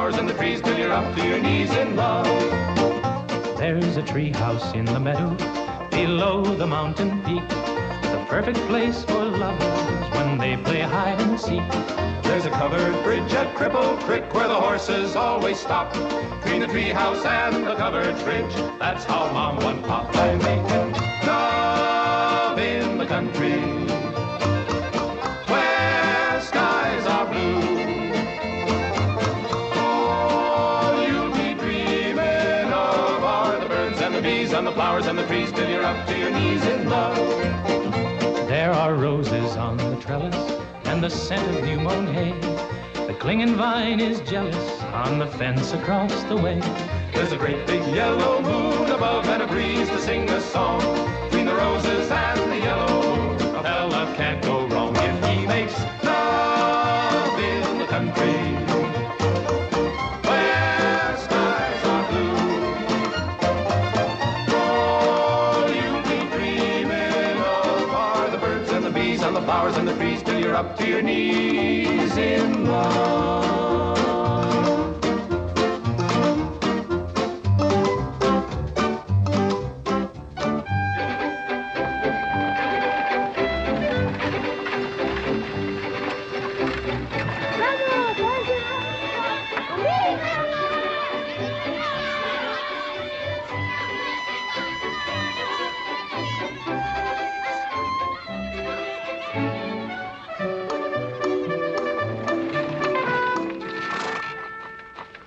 flowers and the trees till you're up to your knees in love. There's a tree house in the meadow below the mountain peak, the perfect place for lovers when they play hide and seek. There's a covered bridge at Cripple Creek where the horses always stop. Between the tree house and the covered bridge, that's how Mom and Pop are making love in the country, where skies are blue. All you'll be dreaming of are the birds and the bees and the flowers and the trees till you're up to your knees in love. There are roses on the trellis and the scent of new mown hay. The clinging vine is jealous on the fence across the way. There's a great big yellow moon above and a breeze to sing a song. Between the roses and the yellow, a fella can't go wrong if he makes love in the country, where skies are blue. All you'll be dreaming of are the birds and the bees and the flowers and the trees till you're up to your knees in love.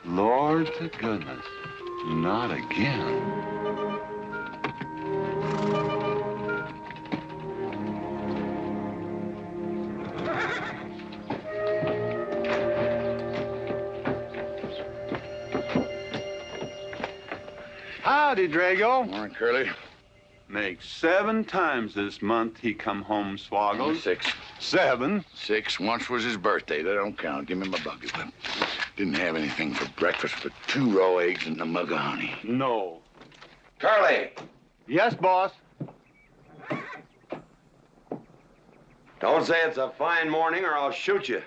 Lord to goodness, not again. Howdy, Drago. Morning, Curly. Makes 7 times this month he come home swoggles. 6. 7? 6. Once was his birthday. That don't count. Give me my bucket whip. Didn't have anything for breakfast but 2 raw eggs and a mug of honey. No. Curly, Yes, boss. don't say it's a fine morning or I'll shoot you.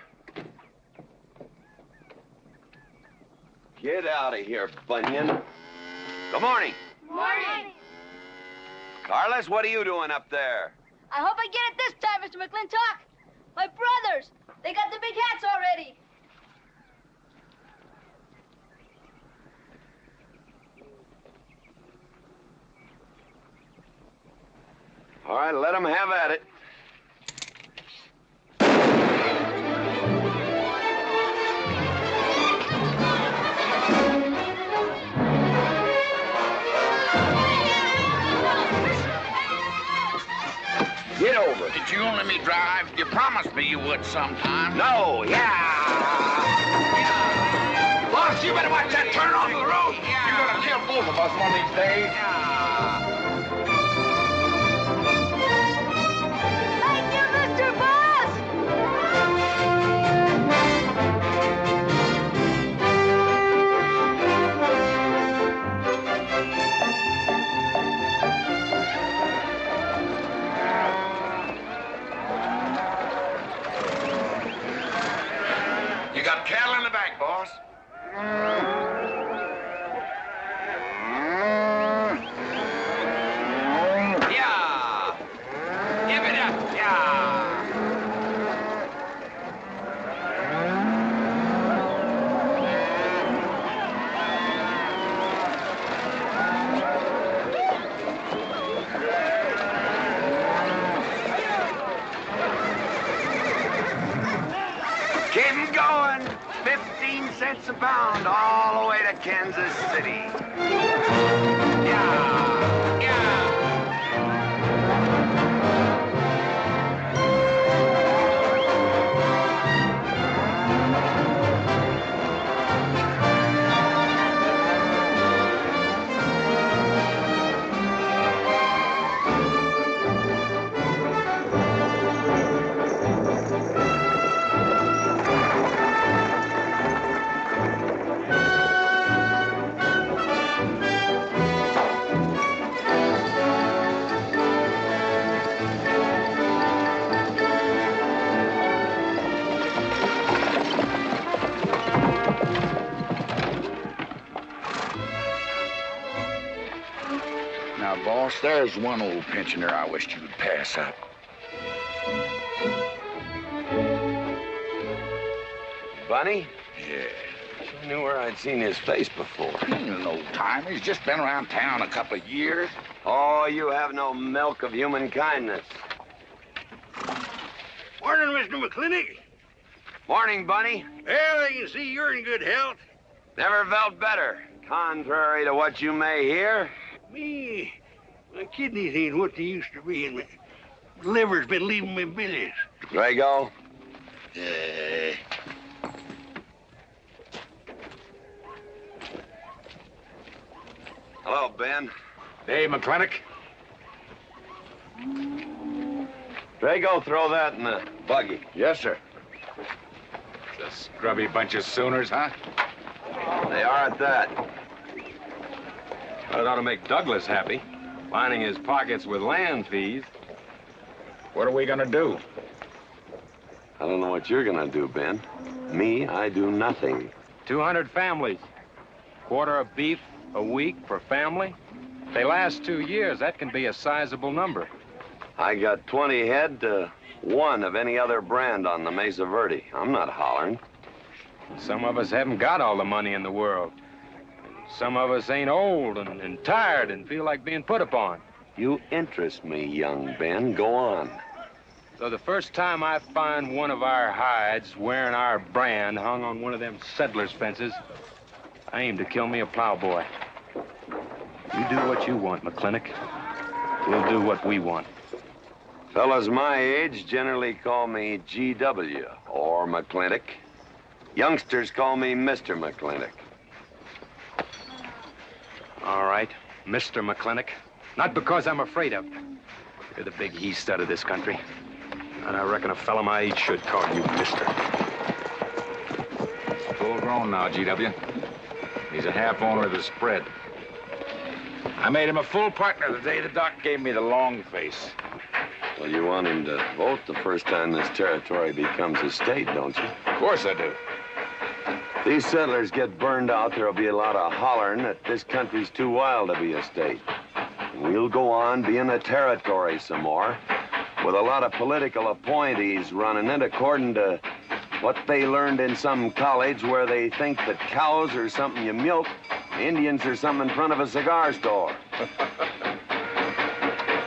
Get out of here, Bunyan. Good morning. Morning. Carlos, what are you doing up there? I hope I get it this time, Mr. McLintock. My brothers, they got the big hats already. All right, let them have at it. Get over it. Did you let me drive? You promised me you would sometime. No, yeah. Boss, you better watch that turn onto the road. You're gonna kill both of us one of these days. Thank you, Mr. Boss. You got cattle in the back, boss. Yeah. Give it up, yeah. Keep 'em going. 15 cents a pound all the way to Kansas City. Yeah, yeah. There's one old pensioner I wished you'd pass up. Bunny? Yeah. I knew where I'd seen his face before. He's an old timer. He's just been around town a couple of years. Oh, you have no milk of human kindness. Morning, Mr. McLintock. Morning, Bunny. Well, I can see you're in good health. Never felt better. Contrary to what you may hear. Me, my kidneys ain't what they used to be, and my liver's been leaving me bilious. Drago? Yeah. Hello, Ben. Hey, McLintock. Drago, throw that in the buggy. Yes, sir. The scrubby bunch of Sooners, huh? They are at that. Well, it ought to make Douglas happy, lining his pockets with land fees. What are we gonna do? I don't know what you're gonna do, Ben. Me, I do nothing. 200 families. Quarter of beef a week per family. They last 2 years. That can be a sizable number. I got 20 head to 1 of any other brand on the Mesa Verde. I'm not hollering. Some of us haven't got all the money in the world. Some of us ain't old and tired and feel like being put upon. You interest me, young Ben. Go on. So the first time I find one of our hides wearing our brand hung on one of them settlers' fences, I aim to kill me a plowboy. You do what you want, McLintock. We'll do what we want. Fellas my age generally call me GW or McLintock. Youngsters call me Mr. McLintock. All right, Mr. McLintock. Not because I'm afraid of. You're the big he-stud of this country. And I reckon a fella my age should call you Mister. Full grown now, GW. He's a half owner of the spread. I made him a full partner the day the doc gave me the long face. Well, you want him to vote the first time this territory becomes a state, don't you? Of course I do. If these settlers get burned out, there'll be a lot of hollering that this country's too wild to be a state. And we'll go on being a territory some more, with a lot of political appointees running it according to what they learned in some college where they think that cows are something you milk, Indians are something in front of a cigar store.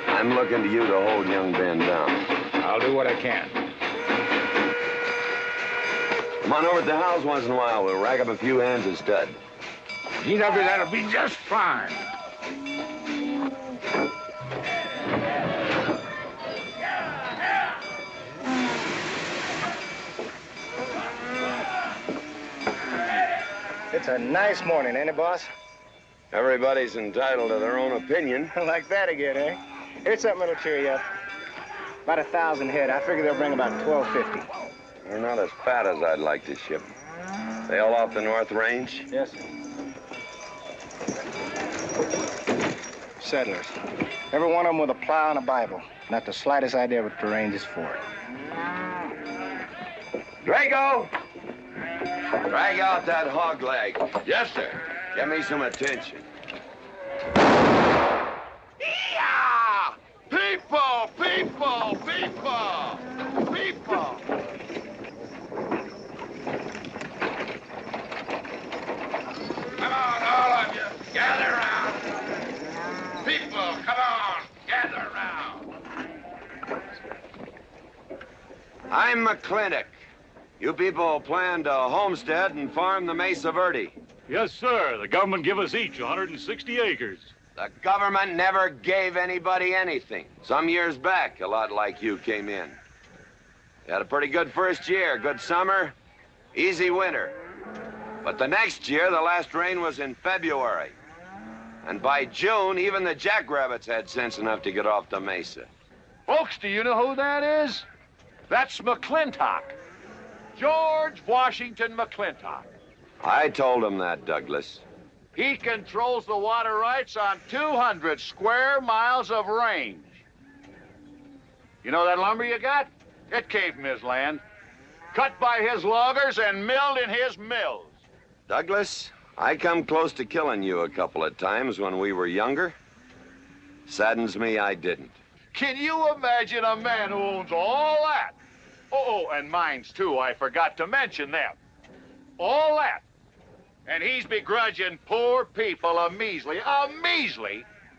I'm looking to you to hold young Ben down. I'll do what I can. Come on over to the house once in a while. We'll rack up a few hands of stud. GW, that'll be just fine. It's a nice morning, ain't it, boss? Everybody's entitled to their own opinion. Like that again, eh? Here's something that'll cheer you up. About 1,000 head. I figure they'll bring about 1,250. They're not as fat as I'd like to ship. They all off the North Range? Yes, sir. Settlers. Every one of them with a plow and a Bible. Not the slightest idea what the range is for. Drago! Drag out that hog leg. Yes, sir. Give me some attention. Yeah! People, people, people, people. Come on, all of you, gather around. People, come on, gather around. I'm McLintock. You people plan to homestead and farm the Mesa Verde. Yes, sir. The government give us each 160 acres. The government never gave anybody anything. Some years back, a lot like you came in. You had a pretty good first year, good summer, easy winter. But the next year, the last rain was in February. And by June, even the jackrabbits had sense enough to get off the mesa. Folks, do you know who that is? That's McLintock. George Washington McLintock. I told him that, Douglas. He controls the water rights on 200 square miles of range. You know that lumber you got? It came from his land. Cut by his loggers and milled in his mills. Douglas, I come close to killing you a couple of times when we were younger. Saddens me I didn't. Can you imagine a man who owns all that? Oh, and mines, too. I forgot to mention them. All that. And he's begrudging poor people a measly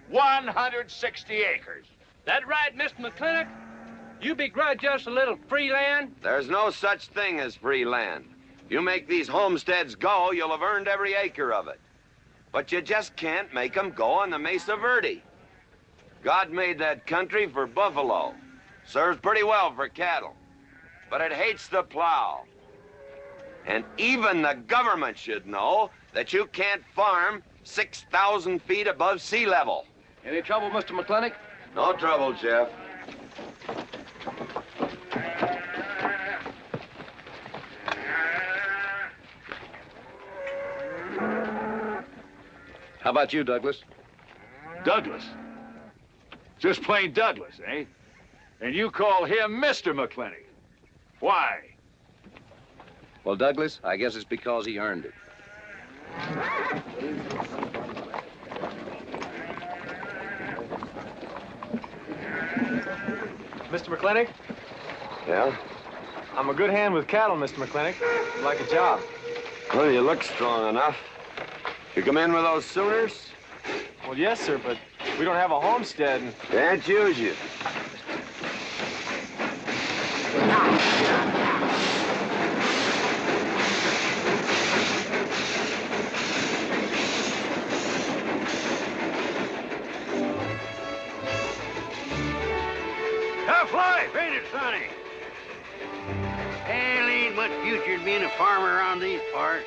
160 acres. That right, Mr. McLintock? You begrudge us a little free land? There's no such thing as free land. If you make these homesteads go, you'll have earned every acre of it. But you just can't make them go on the Mesa Verde. God made that country for buffalo. Serves pretty well for cattle. But it hates the plow. And even the government should know that you can't farm 6,000 feet above sea level. Any trouble, Mr. McLintock? No trouble, Jeff. How about you, Douglas? Douglas? Just plain Douglas, eh? And you call him Mr. McLintock. Why? Well, Douglas, I guess it's because he earned it. Mr. McLintock? Yeah? I'm a good hand with cattle, Mr. McLintock. I'd like a job. Well, you look strong enough. You come in with those Sooners? Well, yes, sir, but we don't have a homestead. Can't use you. Tough life, ain't it, Sonny? Hell, ain't much future in being a farmer around these parts.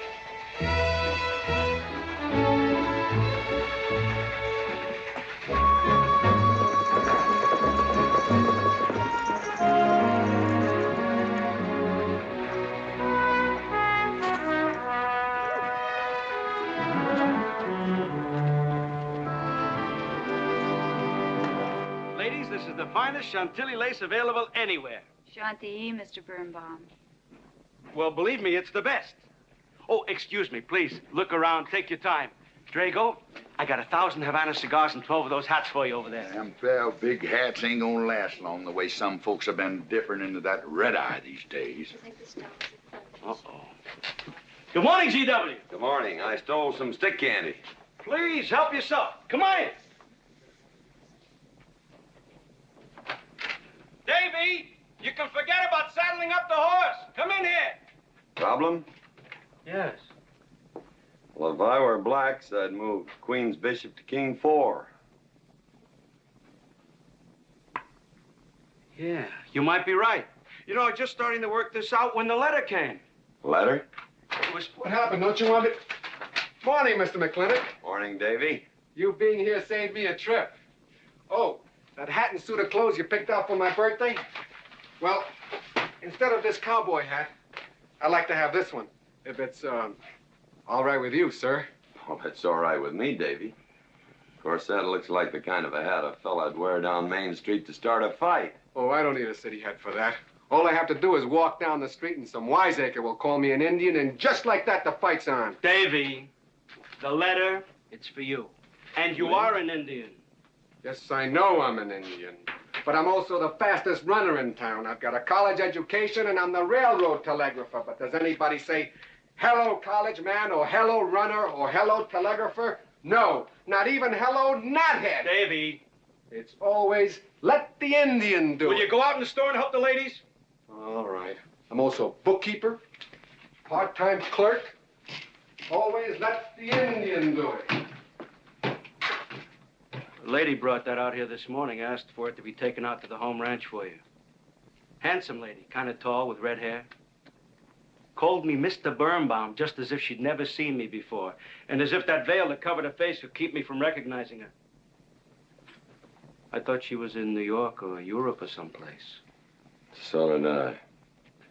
Ladies, this is the finest Chantilly lace available anywhere. Chantilly, Mr. Birnbaum. Well, believe me, it's the best. Oh, excuse me, please. Look around. Take your time. Drago, I got 1,000 Havana cigars and 12 of those hats for you over there. Them 12 big hats ain't gonna last long the way some folks have been dipping into that red eye these days. Uh-oh. Good morning, G.W. Good morning. I stole some stick candy. Please, help yourself. Come on in. Davy, you can forget about saddling up the horse. Come in here. Problem? Yes. Well, if I were blacks, I'd move Queen's Bishop to King 4. Yeah, you might be right. You know, I was just starting to work this out when the letter came. Letter? It was... What happened? Don't you want it? Morning, Mr. McLintock. Morning, Davy. You being here saved me a trip. Oh, that hat and suit of clothes you picked out for my birthday? Well, instead of this cowboy hat, I'd like to have this one. If it's, all right with you, sir. Oh, that's all right with me, Davy. Of course, that looks like the kind of a hat a fella'd wear down Main Street to start a fight. Oh, I don't need a city hat for that. All I have to do is walk down the street and some wiseacre will call me an Indian, and just like that, the fight's on. Davy, the letter, it's for you. And you are an Indian. Yes, I know I'm an Indian. But I'm also the fastest runner in town. I've got a college education, and I'm the railroad telegrapher. But does anybody say, hello, college man, or hello, runner, or hello, telegrapher? No, not even hello, knothead. Davy. It's always, let the Indian do it. Will you go out in the store and help the ladies? All right. I'm also bookkeeper, part-time clerk. Always let the Indian do it. The lady brought that out here this morning, asked for it to be taken out to the home ranch for you. Handsome lady, kind of tall with red hair. Called me Mr. Birnbaum, just as if she'd never seen me before, and as if that veil that covered her face would keep me from recognizing her. I thought she was in New York or Europe or someplace. So did I.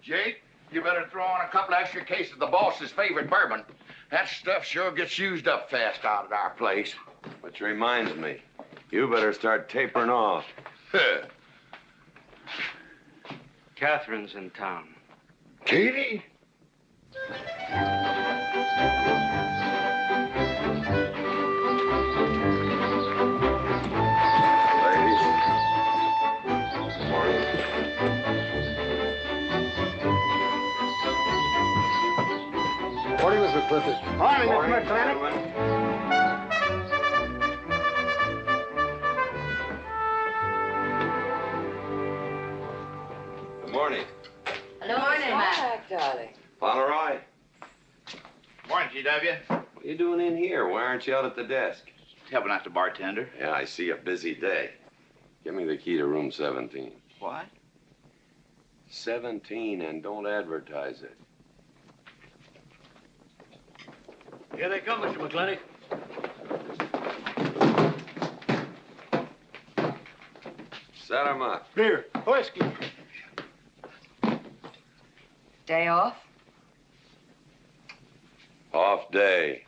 Jake, you better throw on a couple extra cases of the boss's favorite bourbon. That stuff sure gets used up fast out at our place. Which reminds me, you better start tapering off. Katherine's in town. Katie? Morning, Mr. McClintock. Morning, Mr. McLintock. Good morning. Hello, morning, Matt. darling. Pomeroy, Morning, GW. what are you doing in here? Why aren't you out at the desk? Helping out the bartender. Yeah, I see a busy day. Give me the key to room 17. What? 17, and don't advertise it. Here they come, Mr. McLintock. Set 'em up. Beer, whiskey. Day off? Off day.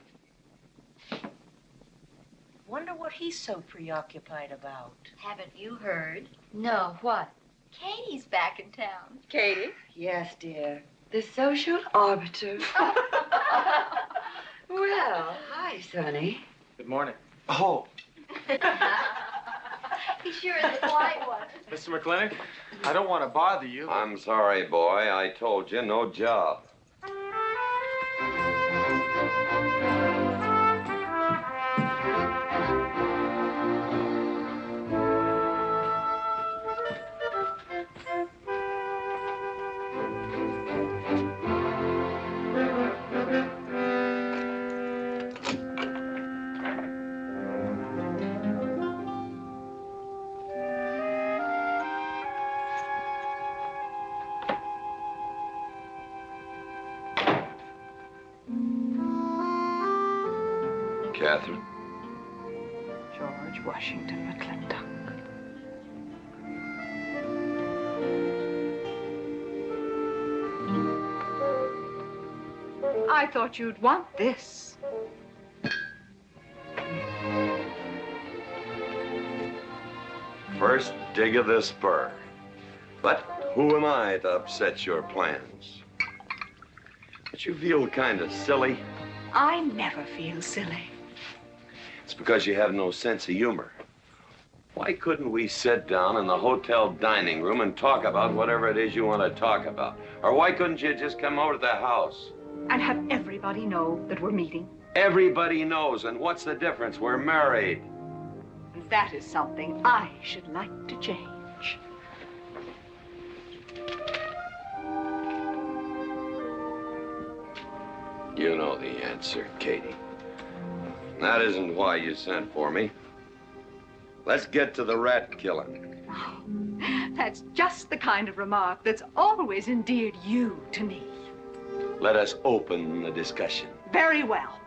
Wonder what he's so preoccupied about. Haven't you heard? No, what? Katie's back in town. Katie? Yes, dear. The social arbiter. Well, hi, Sonny. Good morning. Oh, He sure is a quiet one. Mr. McLintock, I don't want to bother you. I'm sorry, boy. I told you, no job. Katherine. George Washington McLintock. I thought you'd want this. First dig of the spur. But who am I to upset your plans? But you feel kind of silly. I never feel silly. It's because you have no sense of humor. Why couldn't we sit down in the hotel dining room and talk about whatever it is you want to talk about? Or why couldn't you just come over to the house? And have everybody know that we're meeting. Everybody knows, and what's the difference? We're married. That is something I should like to change. You know the answer, Katie. That isn't why you sent for me. Let's get to the rat killing. Oh, that's just the kind of remark that's always endeared you to me. Let us open the discussion. Very well.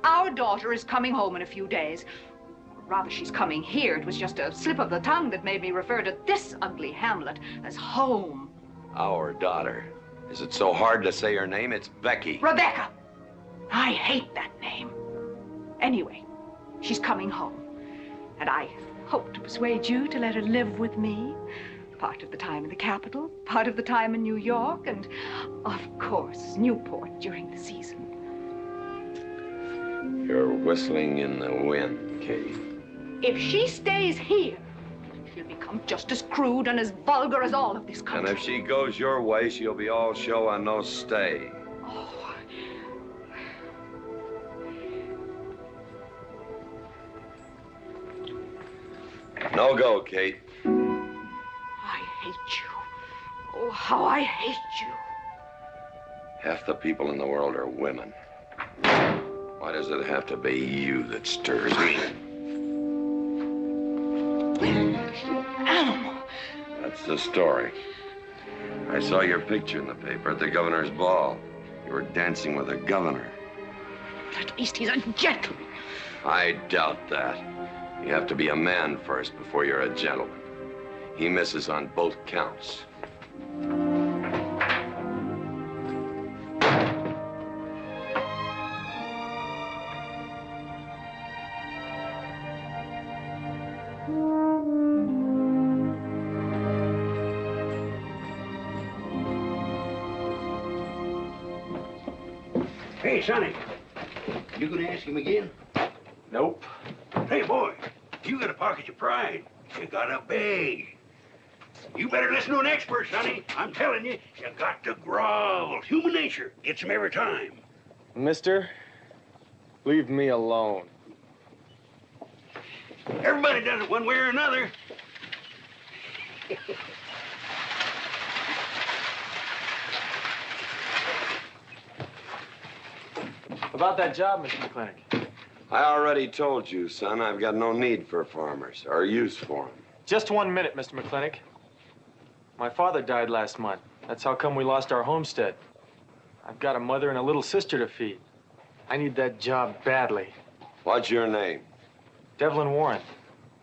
Our daughter is coming home in a few days. Rather, she's coming here. It was just a slip of the tongue that made me refer to this ugly hamlet as home. Our daughter. Is it so hard to say her name? It's Becky. Rebecca! I hate that name. Anyway, she's coming home. And I hope to persuade you to let her live with me. Part of the time in the capital, part of the time in New York, and, of course, Newport during the season. You're whistling in the wind, Katie. If she stays here, she'll become just as crude and as vulgar as all of this country. And if she goes your way, she'll be all show and no stay. Oh. No go, Kate. I hate you. Oh, how I hate you. Half the people in the world are women. Why does it have to be you that stirs me? Animal. That's the story. I saw your picture in the paper at the governor's ball. You were dancing with the governor. At least he's a gentleman. I doubt that. You have to be a man first before you're a gentleman. He misses on both counts. Hey, Sonny, you gonna ask him again? Nope. Hey, boy, you gotta pocket your pride. You gotta beg. You better listen to an expert, Sonny. I'm telling you, you got to grovel. Human nature gets him every time. Mister, leave me alone. Everybody does it one way or another. About that job, Mr. McLintock. I already told you, son, I've got no need for farmers or use for them. Just 1 minute, Mr. McLintock. My father died last month. That's how come we lost our homestead. I've got a mother and a little sister to feed. I need that job badly. What's your name? Devlin Warren.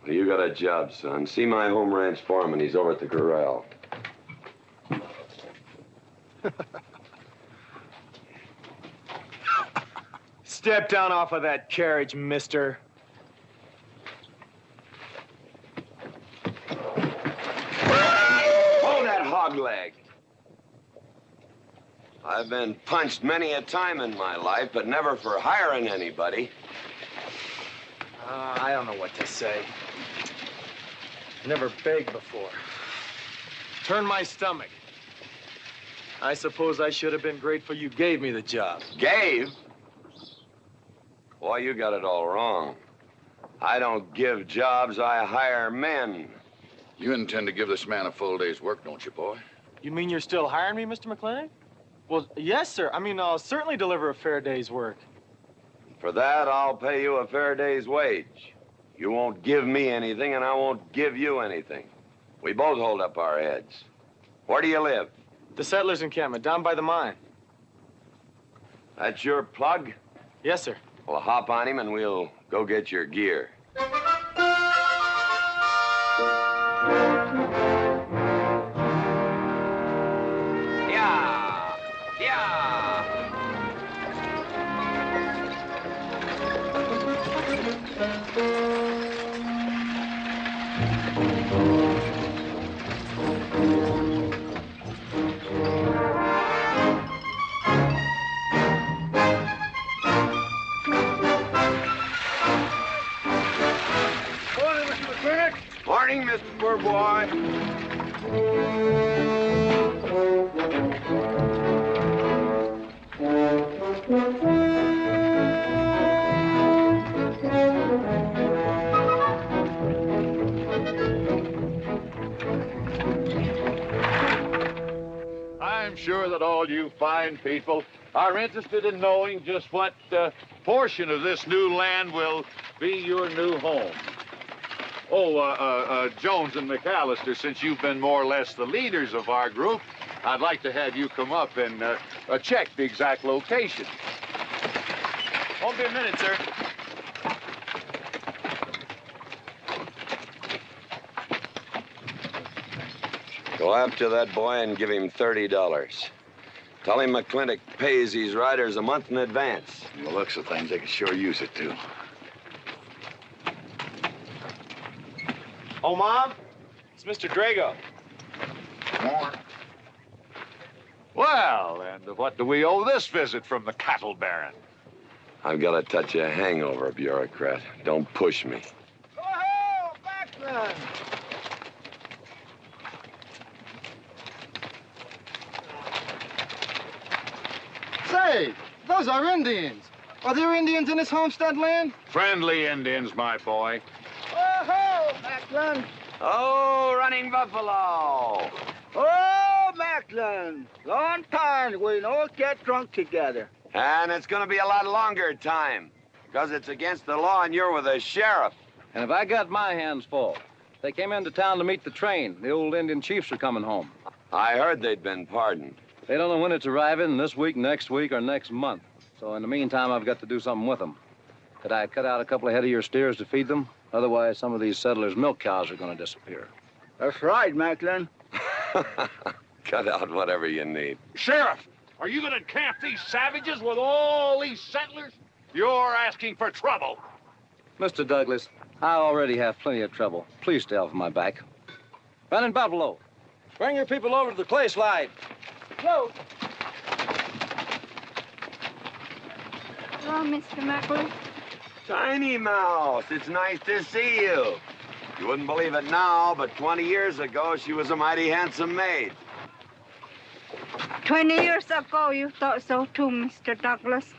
Well, you got a job, son. See my home ranch foreman. He's over at the corral. Step down off of that carriage, mister. Hold that hog leg. I've been punched many a time in my life, but never for hiring anybody. I don't know what to say. Never begged before. Turn my stomach. I suppose I should have been grateful you gave me the job. Gave? Boy, you got it all wrong. I don't give jobs, I hire men. You intend to give this man a full day's work, don't you, boy? You mean you're still hiring me, Mr. McLintock? Well, yes, sir. I mean, I'll certainly deliver a fair day's work. For that, I'll pay you a fair day's wage. You won't give me anything, and I won't give you anything. We both hold up our heads. Where do you live? The settlers' encampment, down by the mine. That's your plug? Yes, sir. Well, hop on him, and we'll go get your gear. Morning, Mr. Poor Boy. I'm sure that all you fine people are interested in knowing just what portion of this new land will be your new home. Oh, Jones and McAllister, since you've been more or less the leaders of our group, I'd like to have you come up and check the exact location. Won't be a minute, sir. Go after that boy and give him $30. Tell him McLintock pays these riders a month in advance. From the looks of things, they could sure use it, too. Oh, Mom? It's Mr. Drago. More. Well, and what do we owe this visit from the cattle baron? I've got a touch of hangover, bureaucrat. Don't push me. Oh, backman! Say, those are Indians. Are there Indians in this homestead land? Friendly Indians, my boy. Oh, Macklin! Oh, running buffalo! Oh, Macklin! Long time we don't get drunk together. And it's gonna be a lot longer time, because it's against the law and you're with the sheriff. And if I got my hands full, they came into town to meet the train. The old Indian chiefs are coming home. I heard they'd been pardoned. They don't know when it's arriving, this week, next week, or next month. So in the meantime, I've got to do something with them. Could I cut out a couple of head of your steers to feed them? Otherwise, some of these settlers' milk cows are going to disappear. That's right, Macklin. Cut out whatever you need. Sheriff, are you going to camp these savages with all these settlers? You're asking for trouble. Mr. Douglas, I already have plenty of trouble. Please stay off my back. Running Buffalo, bring your people over to the clay slide. Go. Hello, Mr. Macklin. Tiny Mouse, it's nice to see you. You wouldn't believe it now, but 20 years ago, she was a mighty handsome maid. 20 years ago, you thought so too, Mr. Douglas.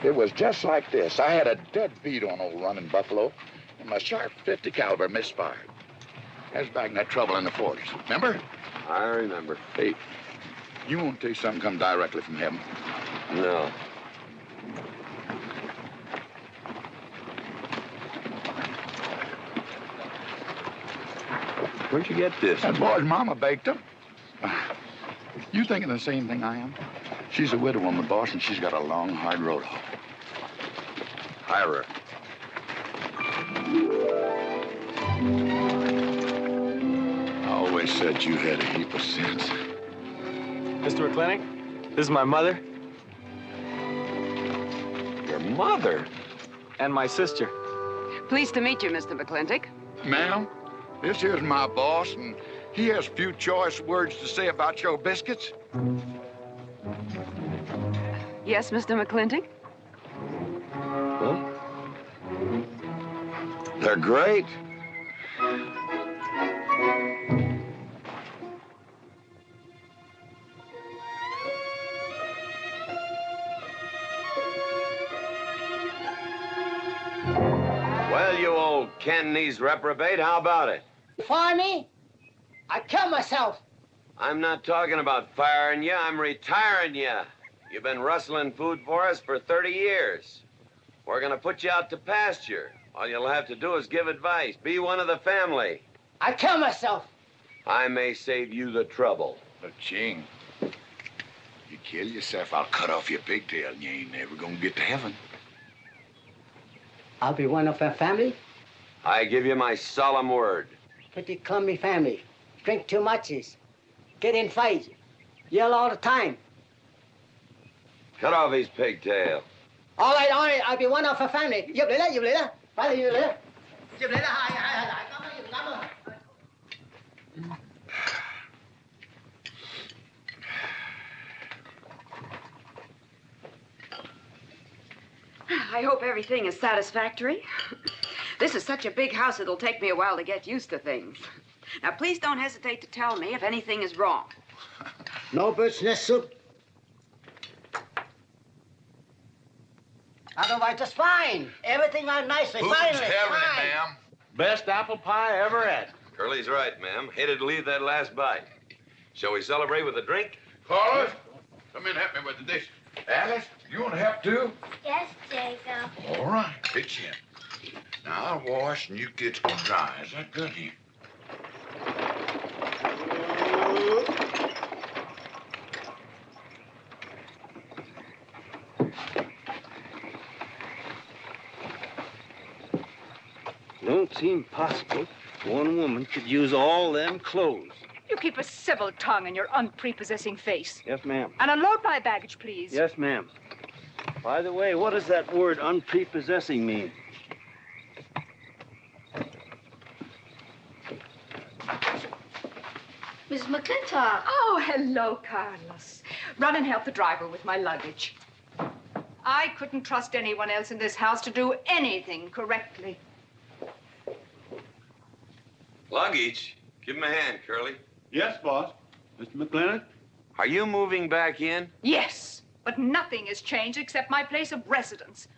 It was just like this. I had a dead beat on old running buffalo, and my sharp 50 caliber misfired. That was back in that trouble in the 40s. Remember? I remember. Hey, you want to tell you something come directly from heaven? No. Where'd you get this? That boy's mama baked them. You thinking the same thing I am? She's a widow woman, boss, and she's got a long, hard road home. Hire her. I always said you had a heap of sense. Mr. McLintock, this is my mother. Your mother? And my sister. Pleased to meet you, Mr. McLintock. Ma'am, this here's my boss, and he has few choice words to say about your biscuits. Yes, Mr. McLintock? Huh? They're great. Well, you old Cantonese reprobate, how about it? Fire me? I kill myself. I'm not talking about firing you, I'm retiring you. You've been rustling food for us for 30 years. We're gonna put you out to pasture. All you'll have to do is give advice. Be one of the family. I kill myself. I may save you the trouble. But, Ching, you kill yourself, I'll cut off your pigtail and you ain't never gonna get to heaven. I'll be one of our family. I give you my solemn word. Pretty clumsy family. Drink too much, get in fights, yell all the time. Cut off his pigtail. All right, I'll be one of our family. Giúp lấy đó. Phải là giúp lấy đó. Giúp lấy đó, hai. Cảm ơn. I hope everything is satisfactory. This is such a big house, it'll take me a while to get used to things. Now, please don't hesitate to tell me if anything is wrong. No bird's nest soup. Otherwise, just fine. Everything went nicely, finally. ma'am? Best apple pie I ever had. Curly's right, ma'am. Hated to leave that last bite. Shall we celebrate with a drink? Carlos, come in and help me with the dish. Alice, you want to help too? Yes, Jacob. All right, pitch in. Now I'll wash and you get dry. Is that good here? Don't seem possible one woman could use all them clothes. You keep a civil tongue in your unprepossessing face. Yes, ma'am. And unload my baggage, please. Yes, ma'am. By the way, what does that word unprepossessing mean? Miss McLintock. Oh, hello, Carlos. Run and help the driver with my luggage. I couldn't trust anyone else in this house to do anything correctly. Luggage? Give him a hand, Curly. Yes, boss. Mr. McLintock? Are you moving back in? Yes, but nothing has changed except my place of residence.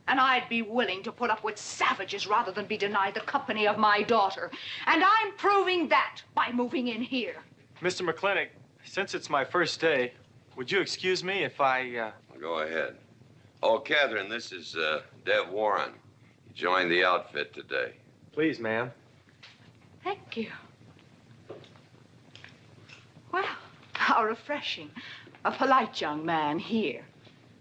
And I'd be willing to put up with savages rather than be denied the company of my daughter. And I'm proving that by moving in here. Mr. McLintock, since it's my first day, would you excuse me if I, Go ahead. Oh, Katherine, this is Dev Warren. He joined the outfit today. Please, ma'am. Thank you. Well, how refreshing. A polite young man here.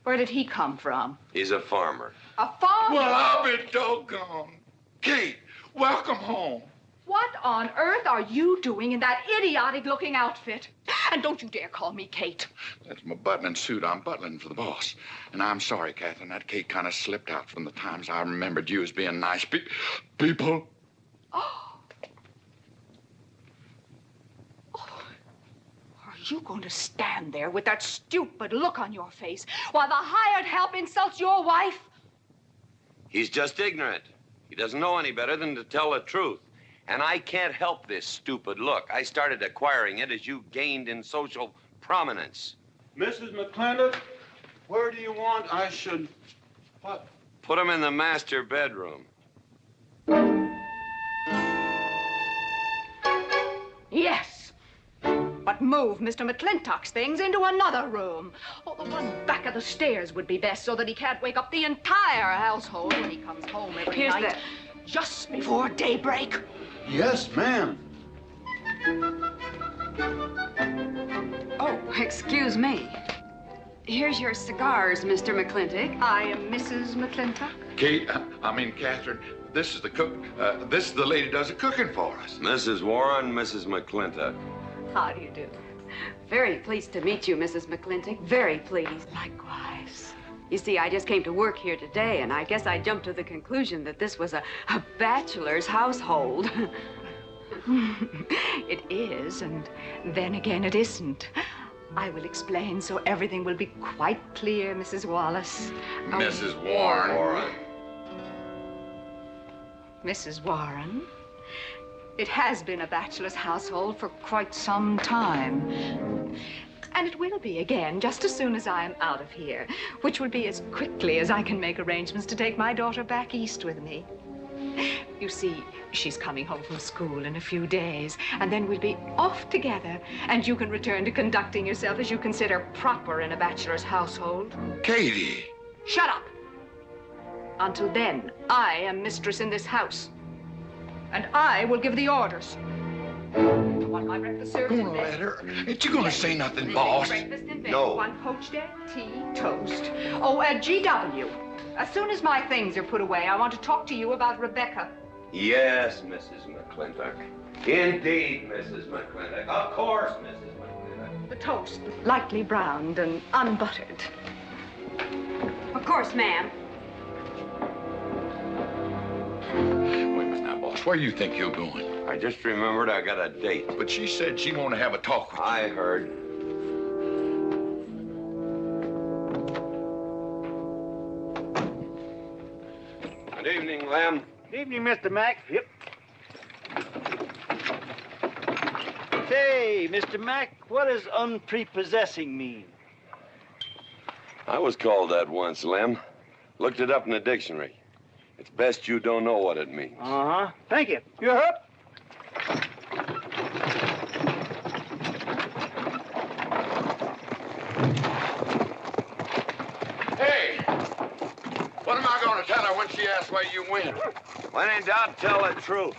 Where did he come from? He's a farmer. A farmer? Well, I'll be doggone. Kate, welcome home. What on earth are you doing in that idiotic-looking outfit? And don't you dare call me Kate. That's my butling suit. I'm butling for the boss. And I'm sorry, Katherine. That Kate kind of slipped out from the times I remembered you as being nice people. Are you going to stand there with that stupid look on your face while the hired help insults your wife? He's just ignorant. He doesn't know any better than to tell the truth. And I can't help this stupid look. I started acquiring it as you gained in social prominence. Mrs. McLintock, where do you want I should What? Put him in the master bedroom. Yes. But move Mr. McLintock's things into another room. Oh, the one back of the stairs would be best so that he can't wake up the entire household when he comes home every Here's night. Just before daybreak. Yes, ma'am. Oh, excuse me. Here's your cigars, Mr. McLintock. I am Mrs. McLintock. Katherine, this is the cook. This is the lady does the cooking for us. Mrs. Warren, Mrs. McLintock. How do you do? Very pleased to meet you, Mrs. McLintock. Very pleased. Likewise. You see, I just came to work here today, and I guess I jumped to the conclusion that this was a bachelor's household. It is, and then again it isn't. I will explain so everything will be quite clear, Mrs. Wallace. Mrs. Warren. Mrs. Warren, it has been a bachelor's household for quite some time. And it will be again just as soon as I am out of here, which will be as quickly as I can make arrangements to take my daughter back east with me. You see, she's coming home from school in a few days, and then we'll be off together, and you can return to conducting yourself as you consider proper in a bachelor's household. Katie! Shut up! Until then, I am mistress in this house, and I will give the orders. I want my breakfast served in bed. Let her. Ain't you gonna say nothing, boss? Breakfast in bed. No. 1 poached egg, tea, toast. Oh, GW. As soon as my things are put away, I want to talk to you about Rebecca. Yes, Mrs. McLintock. Indeed, Mrs. McLintock. Of course, Mrs. McLintock. The toast, lightly browned and unbuttered. Of course, ma'am. Wait a minute now, boss. Where do you think you're going? I just remembered I got a date. But she said she wanted to have a talk with you. I heard. Good evening, Lem. Good evening, Mr. Mack. Yep. Say, Mr. Mack, what does unprepossessing mean? I was called that once, Lem. Looked it up in the dictionary. It's best you don't know what it means. Uh-huh. Thank you. You're up. Hey! What am I gonna tell her when she asks where you went? When in doubt, tell the truth.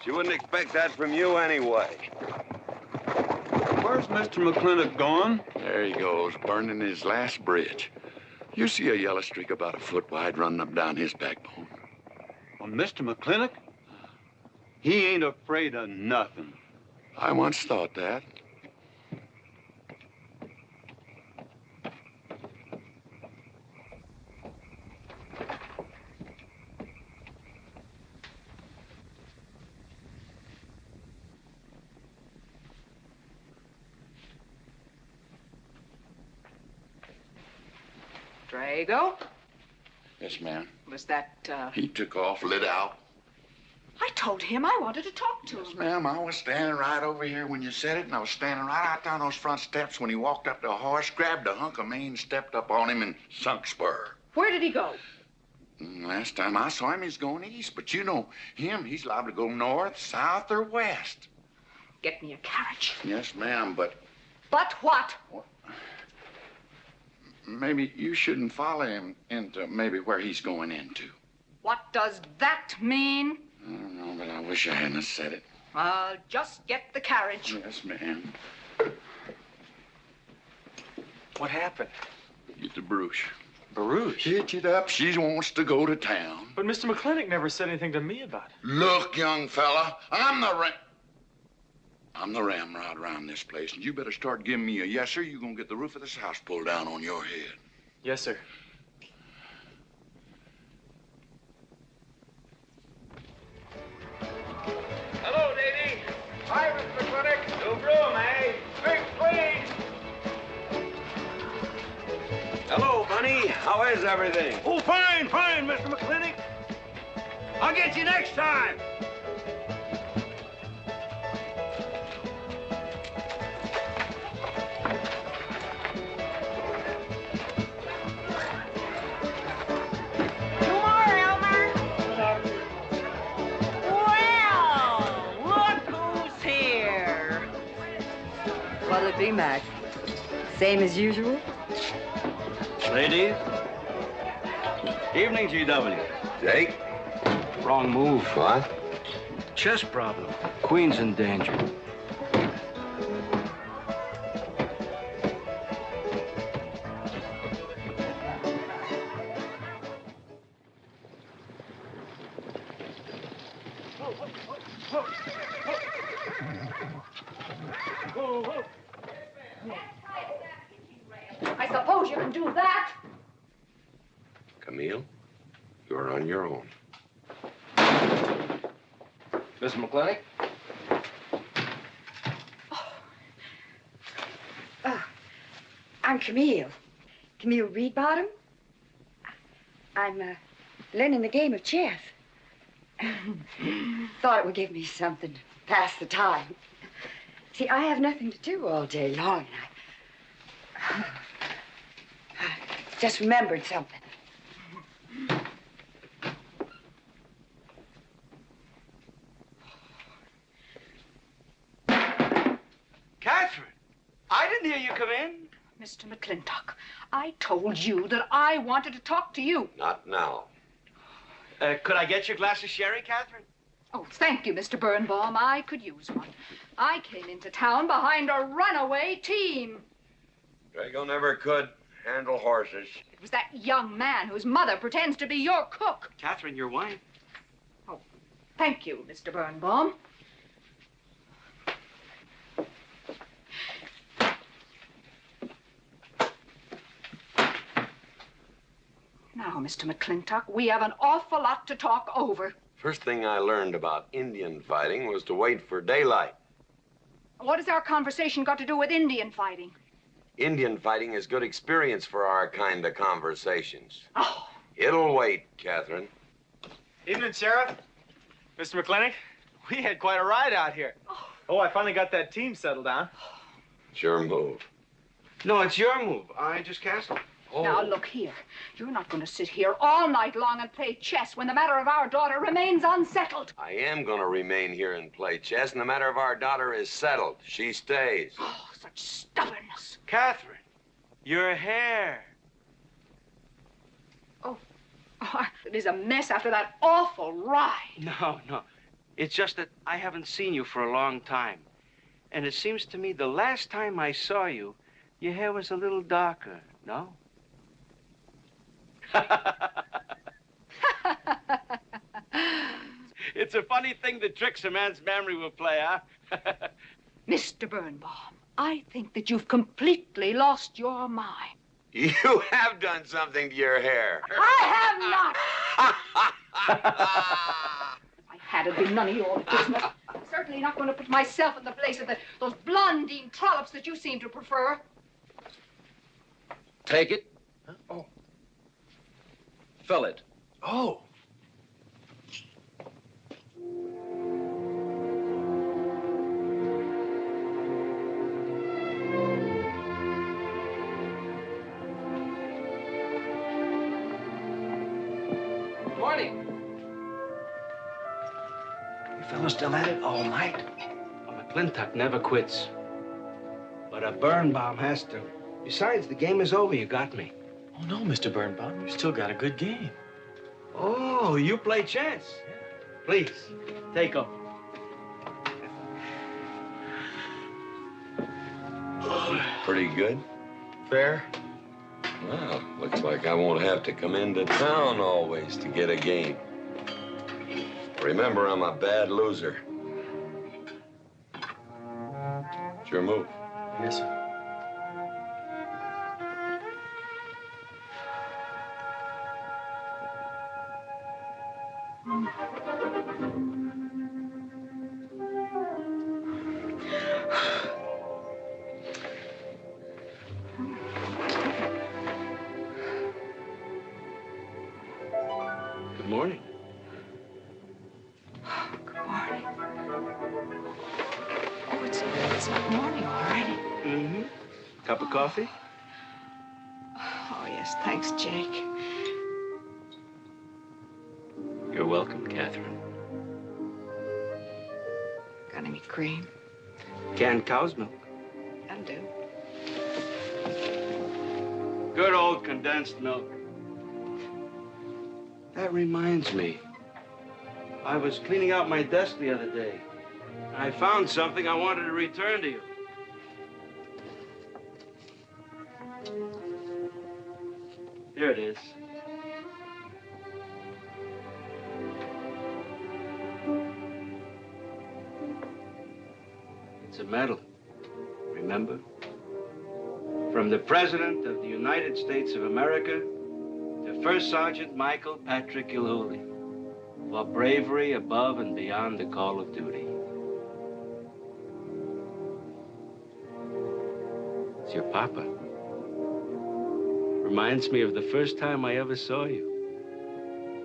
She wouldn't expect that from you anyway. Where's Mr. McLintock going? There he goes, burning his last bridge. You see a yellow streak about a foot wide running up down his backbone. Well, Mr. McLintock? He ain't afraid of nothing. I once thought that. Drago? Yes, ma'am. Was that, He took off, lit out. I told him I wanted to talk to him. Yes, ma'am. I was standing right over here when you said it, and I was standing right out there on those front steps when he walked up to a horse, grabbed a hunk of mane, stepped up on him, and sunk spur. Where did he go? Last time I saw him, he's going east. But you know him, he's liable to go north, south, or west. Get me a carriage. Yes, ma'am, but But what? maybe you shouldn't follow him into maybe where he's going into. What does that mean? I don't know, but I wish I hadn't said it. I'll just get the carriage. Yes, ma'am. What happened? Get the Bruce. Baruch? Hitch it up. She wants to go to town. But Mr. McLintock never said anything to me about it. Look, young fella, I'm the ramrod around this place, and you better start giving me a yes, sir. You're gonna get the roof of this house pulled down on your head. Yes, sir. Hello, lady. Hi, Mr. McLintock. No room, eh? Drink, please. Hello, Bunny. How is everything? Oh, fine, fine, Mr. McLintock. I'll get you next time. B-Mac. Same as usual? Ladies. Evening, GW. Jake? Wrong move. What? Chess problem. Queen's in danger. I suppose you can do that. Camille, you're on your own. Mr. McLintock? I'm Camille. Camille Reedbottom. I'm learning the game of chess. Thought it would give me something to pass the time. See, I have nothing to do all day long, and I just remembered something. Katherine, I didn't hear you come in. Mr. McLintock, I told you that I wanted to talk to you. Not now. Could I get your glass of sherry, Katherine? Oh, thank you, Mr. Birnbaum. I could use one. I came into town behind a runaway team. Drago never could handle horses. It was that young man whose mother pretends to be your cook. Katherine, your wine. Oh, thank you, Mr. Birnbaum. Now, Mr. McLintock, we have an awful lot to talk over. First thing I learned about Indian fighting was to wait for daylight. What has our conversation got to do with Indian fighting? Indian fighting is good experience for our kind of conversations. Oh. It'll wait, Katherine. Evening, Sheriff. Mr. McLintock, we had quite a ride out here. Oh, I finally got that team settled down. It's your move. No, it's your move. I just castled. Oh. Now, look here. You're not going to sit here all night long and play chess when the matter of our daughter remains unsettled. I am going to remain here and play chess, and the matter of our daughter is settled. She stays. Oh, such stubbornness. Katherine, your hair. Oh, it is a mess after that awful ride. No. It's just that I haven't seen you for a long time. And it seems to me the last time I saw you, your hair was a little darker, no? It's a funny thing that tricks a man's memory will play, huh? Mr. Birnbaum, I think that you've completely lost your mind. You have done something to your hair. I have not. If I had, it'd be none of your business. I'm certainly not going to put myself in the place of those blondine trollops that you seem to prefer. Take it. Huh? Oh. Fill it. Oh. Morning. You fellas still at it all night? A McLintock never quits. But a Birnbaum has to. Besides, the game is over. You got me. Oh, no, Mr. Birnbaum. You still got a good game. Oh, you play chess. Please, take them. Pretty good. Fair. Well, looks like I won't have to come into town always to get a game. Remember, I'm a bad loser. It's your move. Yes, sir. Good morning. Good morning. Oh, it's not morning already. Mm-hmm. Cup of coffee? Oh, yes, thanks, Jake. You're welcome, Katherine. Got any cream? Canned cow's milk. And do. Good old condensed milk. That reminds me. I was cleaning out my desk the other day. I found something I wanted to return to you. Here it is. It's a medal, remember? From the President of the United States of America to First Sergeant Michael Patrick Gilhooly for bravery above and beyond the call of duty. It's your papa. Reminds me of the first time I ever saw you.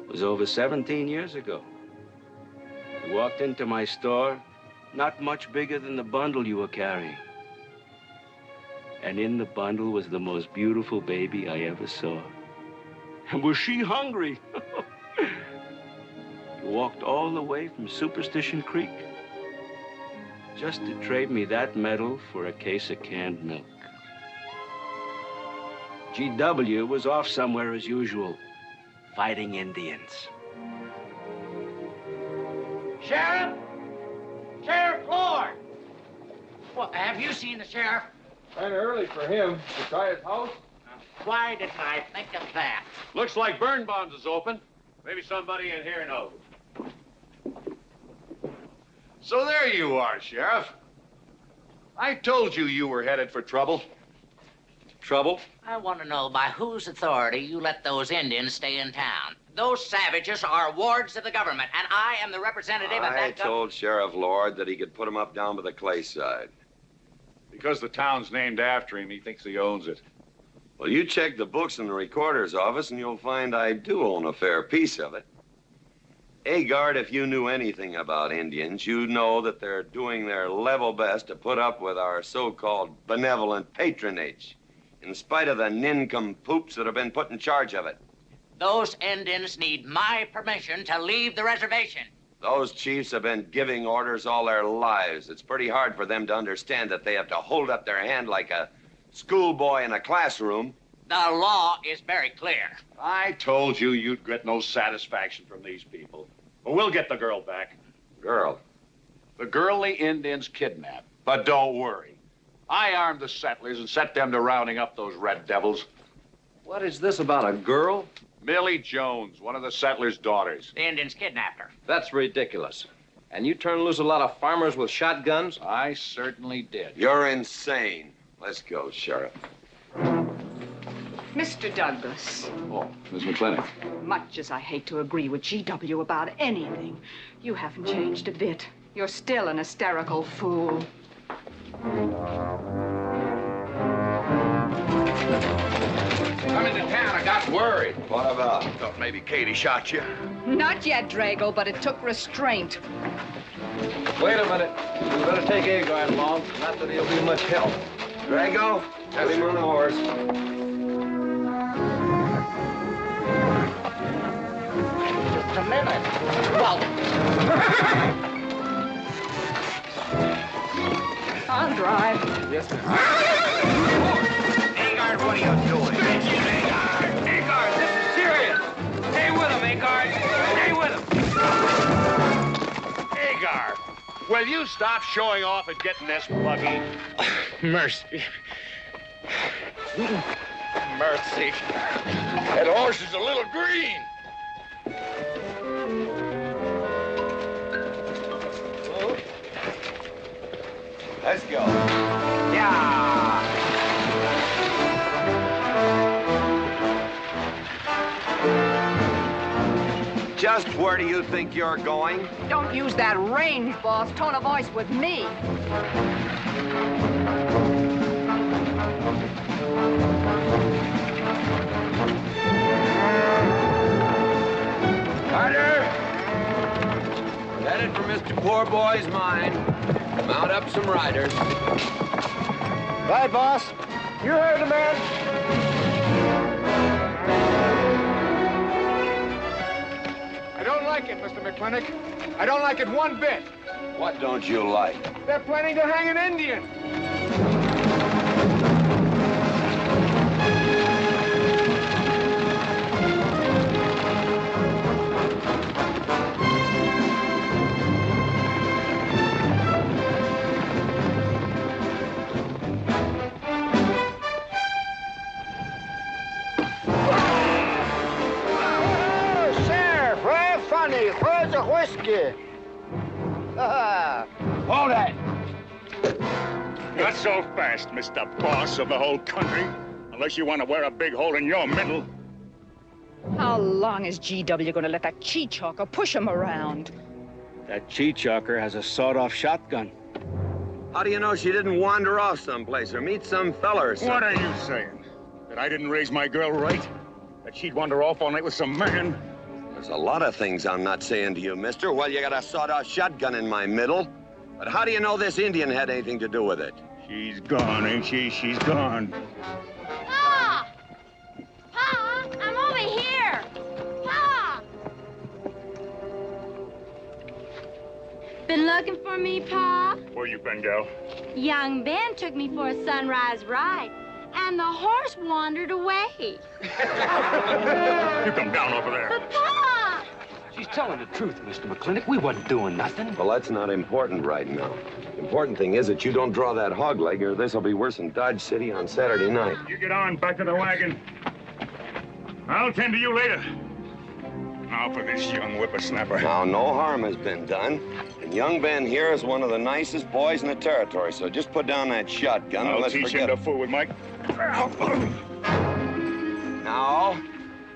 It was over 17 years ago. You walked into my store, not much bigger than the bundle you were carrying. And in the bundle was the most beautiful baby I ever saw. And was she hungry? You walked all the way from Superstition Creek just to trade me that medal for a case of canned milk. GW was off somewhere as usual, fighting Indians. Sheriff! Sheriff Lord! Well, have you seen the sheriff? Kind of early for him. To try his house? Why didn't I think of that? Looks like Birnbaum's is open. Maybe somebody in here knows. So there you are, Sheriff. I told you you were headed for trouble. Trouble? I want to know by whose authority you let those Indians stay in town. Those savages are wards of the government, and I am the representative of I that told Sheriff Lord that he could put him up down by the clay side. Because the town's named after him, he thinks he owns it. Well, you check the books in the recorder's office, and you'll find I do own a fair piece of it. Agard, if you knew anything about Indians, you'd know that they're doing their level best to put up with our so-called benevolent patronage, in spite of the nincompoops that have been put in charge of it. Those Indians need my permission to leave the reservation. Those chiefs have been giving orders all their lives. It's pretty hard for them to understand that they have to hold up their hand like a schoolboy in a classroom. The law is very clear. I told you you'd get no satisfaction from these people. Well, we'll get the girl back. Girl? The girl the Indians kidnapped. But don't worry. I armed the settlers and set them to rounding up those red devils. What is this about a girl? Millie Jones, one of the settlers' daughters. The Indians kidnapped her. That's ridiculous. And you turned loose a lot of farmers with shotguns? I certainly did. You're insane. Let's go, Sheriff. Mr. Douglas, Oh, Miss McLintock. much as I hate to agree with GW about anything, you haven't changed a bit. You're still an hysterical fool. Coming to town, I got worried. What about? Thought maybe Katie shot you. Not yet, Drago, but it took restraint. Wait a minute. We better take Agard along. Not that he'll be much help. Drago, have him on the horse. Just a minute. Well, I'll drive. Yes, ma'am. Agard, what are you doing? Agard, this is serious. Stay with him, Agard. Stay with him. Agar, will you stop showing off and getting this buggy? Mercy. Mercy. That horse is a little green. Let's go. yeah. Just where do you think you're going? Don't use that range, boss. Tone of voice with me. Carter! We're headed for Mr. Poor Boy's mine. Mount up some riders. Right, boss. You heard the man. I don't like it, Mr. McLintock. I don't like it one bit. What don't you like? They're planning to hang an Indian. whiskey. Hold that! Not so fast, Mr. Boss of the whole country. Unless you want to wear a big hole in your middle. How long is GW going to let that cheat-chalker push him around? That cheat-chalker has a sawed-off shotgun. How do you know she didn't wander off someplace or meet some fella or something? What are you saying? That I didn't raise my girl right? That she'd wander off all night with some man? There's a lot of things I'm not saying to you, mister. Well, you got a sawed-off shotgun in my middle. But how do you know this Indian had anything to do with it? She's gone, ain't she? She's gone. Pa! Pa! I'm over here! Pa! Been looking for me, Pa? Where you been, gal? Young Ben took me for a sunrise ride, and the horse wandered away. You come down over there. But, Pa! She's telling the truth, Mr. McLintock. We wasn't doing nothing. Well, that's not important right now. The important thing is that you don't draw that hog leg, or this'll be worse than Dodge City on Saturday night. You get on, back to the wagon. I'll tend to you later. Now for this young whippersnapper. Now, no harm has been done. And young Ben here is one of the nicest boys in the territory, so just put down that shotgun and I'll let's teach forget him to fool with Mike. Now,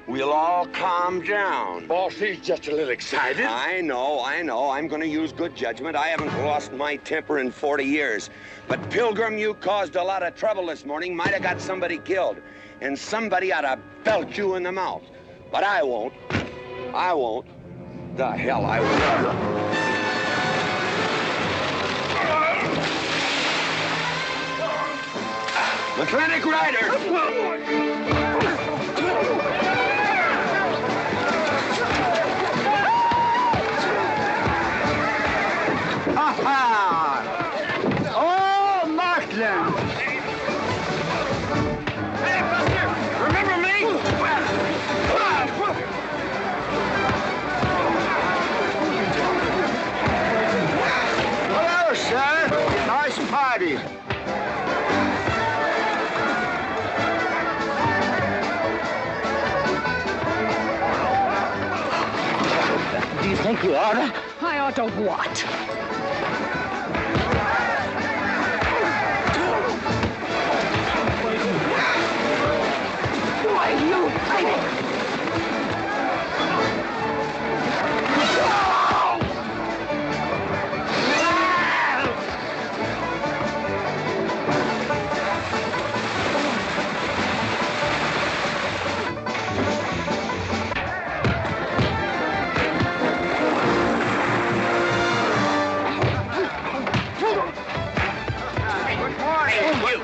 we'll all calm down. Boss, he's just a little excited. I know. I'm going to use good judgment. I haven't lost my temper in 40 years. But, Pilgrim, you caused a lot of trouble this morning. Might have got somebody killed. And somebody ought to belt you in the mouth. But I won't. I won't. The hell I won't. McLintock Rider! Oh, Markland! Hey, Buster! Remember me? Hello, sir. Nice party. Do you think you ought to? I ought to what? Why, you...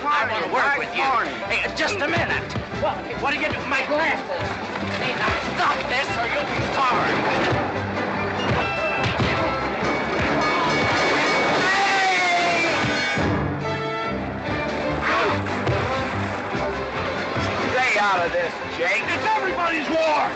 I want to work with you. Hey, just a minute. What are you doing? My glasses. Hey, now stop this or you'll be sorry. Stay out of this, Jake. It's everybody's war.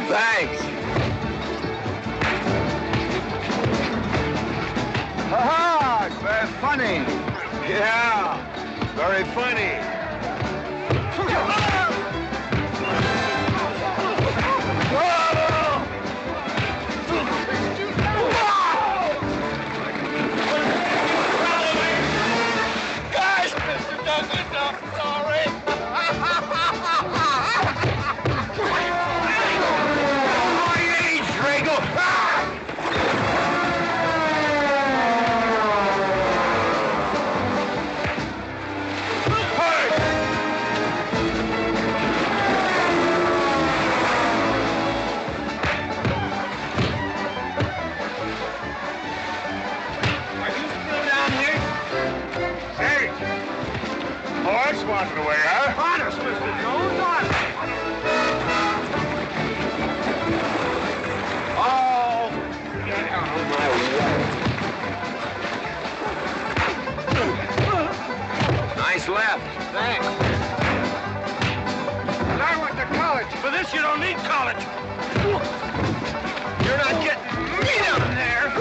Thanks. Ha-ha! It's very funny. Yeah, very funny. Guys, Mr. Douglas, I'm sorry. For this, you don't need college. You're not getting me down there.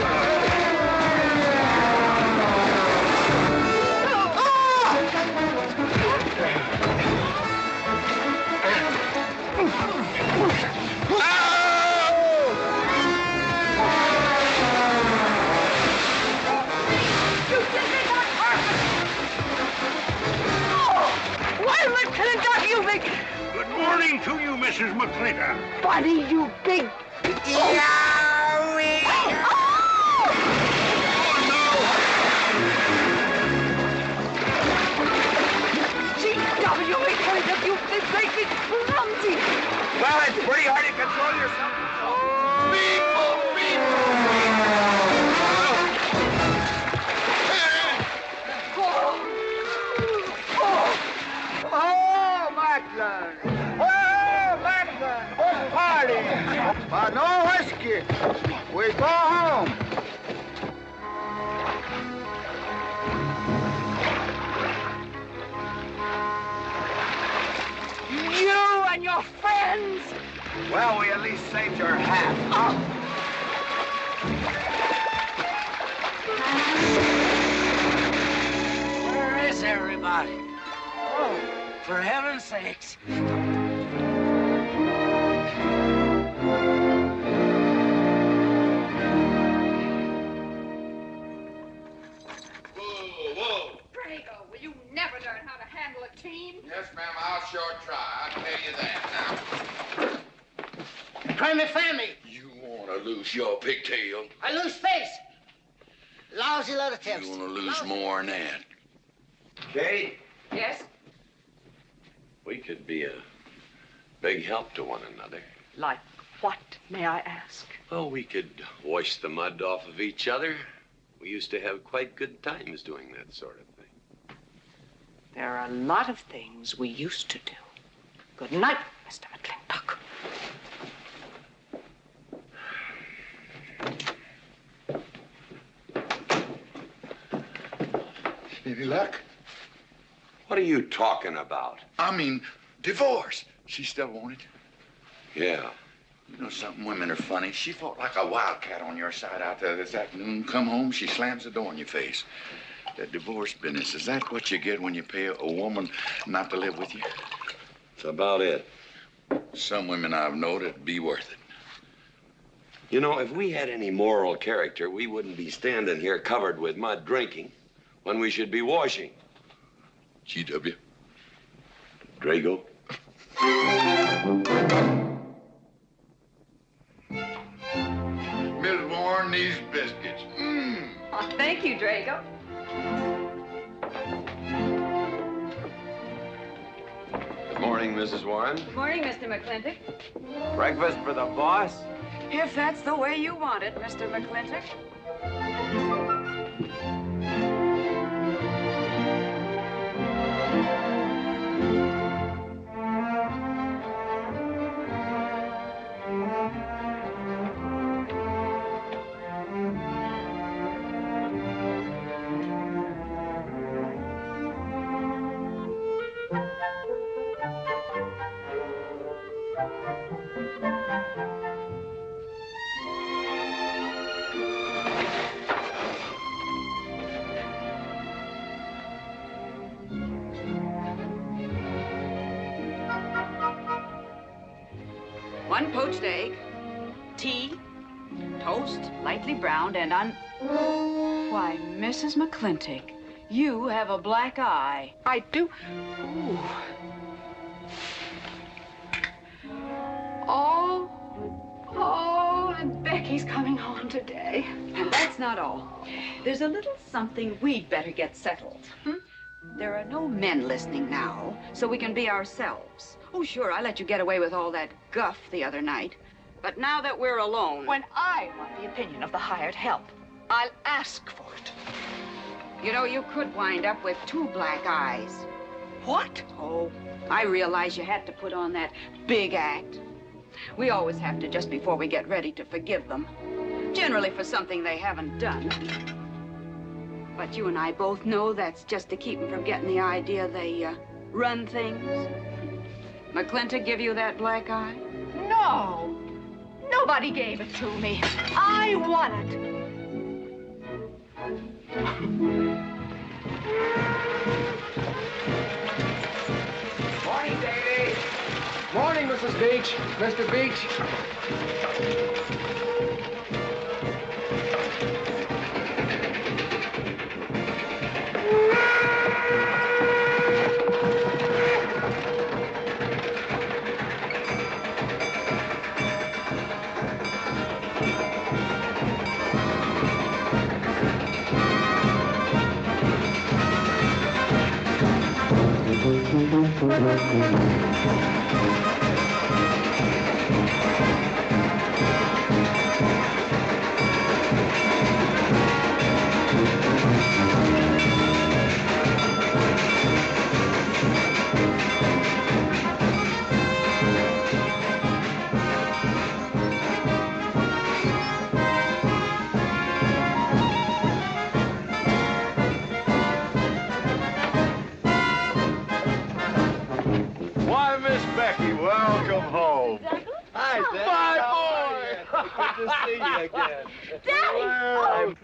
Good morning to you, Mrs. McLintock. Buddy, you big... Yowie! G.W. McLintock, you make me clumsy. Well, it's pretty hard to control yourself. Oh, Macklin! Oh, Macklin! Good party! But no whiskey. We go home. You and your friends. Well, we at least saved your hat. Where is everybody? Oh, for heaven's sakes. Drago, will you never learn how to handle a team? Yes, ma'am, I'll sure try. I'll tell you that now. Try me family. You want to lose your pigtail? I lose face. Lousy lot of tips. You want to lose more than that. Kate, Yes? we could be a big help to one another. Like what, may I ask? Well, we could wash the mud off of each other. We used to have quite good times doing that sort of thing. There are a lot of things we used to do. Good night, Mr. McLintock. Any luck? What are you talking about? I mean, divorce. She still want it? Yeah. You know something? Women are funny. She fought like a wildcat on your side out there this afternoon. Come home, she slams the door in your face. That divorce business, is that what you get when you pay a woman not to live with you? That's about it. Some women I've known it'd be worth it. You know, if we had any moral character, we wouldn't be standing here covered with mud drinking when we should be washing. G.W. Drago. Miss Warren, these biscuits. Oh, thank you, Drago. Good morning, Mrs. Warren. Good morning, Mr. McLintock. Breakfast for the boss? If that's the way you want it, Mr. McLintock. One poached egg, tea, toast, lightly browned, and Why, Mrs. McLintock, you have a black eye. I do. Ooh. Oh, and Becky's coming home today. And that's not all. There's a little something we'd better get settled. There are no men listening now, so we can be ourselves. Oh, sure, I let you get away with all that guff the other night. But now that we're alone... When I want the opinion of the hired help, I'll ask for it. You know, you could wind up with 2 black eyes. What? Oh, I realize you had to put on that big act. We always have to just before we get ready to forgive them. Generally for something they haven't done. But you and I both know that's just to keep them from getting the idea they run things. McLintock give you that black eye? No. Nobody gave it to me. I won it. Morning, Davy. Morning, Mrs. Beach. Mr. Beach. Why, Miss Becky, welcome home. Hi, Becky. My boy. Good to see you again. Daddy! Well,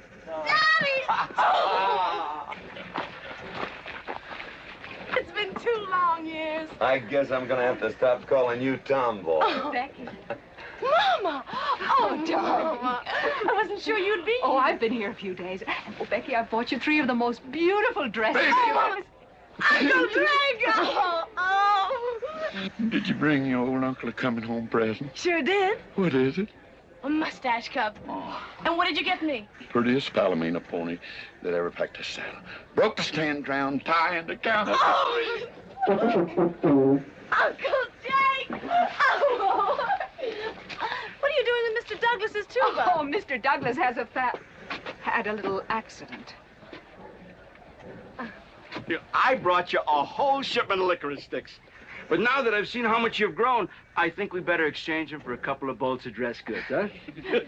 Daddy! Oh. It's been 2 long years. I guess I'm gonna have to stop calling you Tomboy. Oh, Becky. Mama! Oh, darling. Mama. I wasn't sure you'd be Oh, here. I've been here a few days. Oh, Becky, I bought you 3 of the most beautiful dresses. Oh, Uncle Drago! Oh! Did you bring your old uncle a coming home present? Sure did. What is it? A mustache cup. And what did you get me? Prettiest Palomino pony that ever packed a saddle. Broke the stand, drowned, tie, and the counter. Oh! Uncle Jake! Oh! What are you doing with Mr. Douglas's tuba? Oh, Mr. Douglas has had a little accident. I brought you a whole shipment of licorice sticks. But now that I've seen how much you've grown, I think we better exchange them for a couple of bolts of dress goods, huh?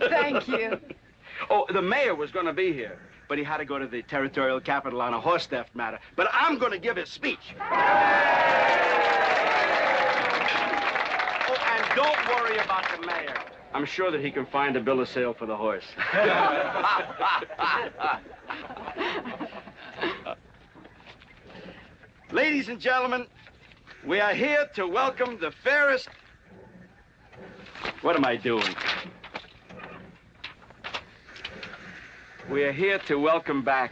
Thank you. Oh, the mayor was going to be here, but he had to go to the territorial capital on a horse theft matter. But I'm going to give his speech. Oh, and don't worry about the mayor. I'm sure that he can find a bill of sale for the horse. Ladies and gentlemen, we are here to welcome the fairest... What am I doing? We are here to welcome back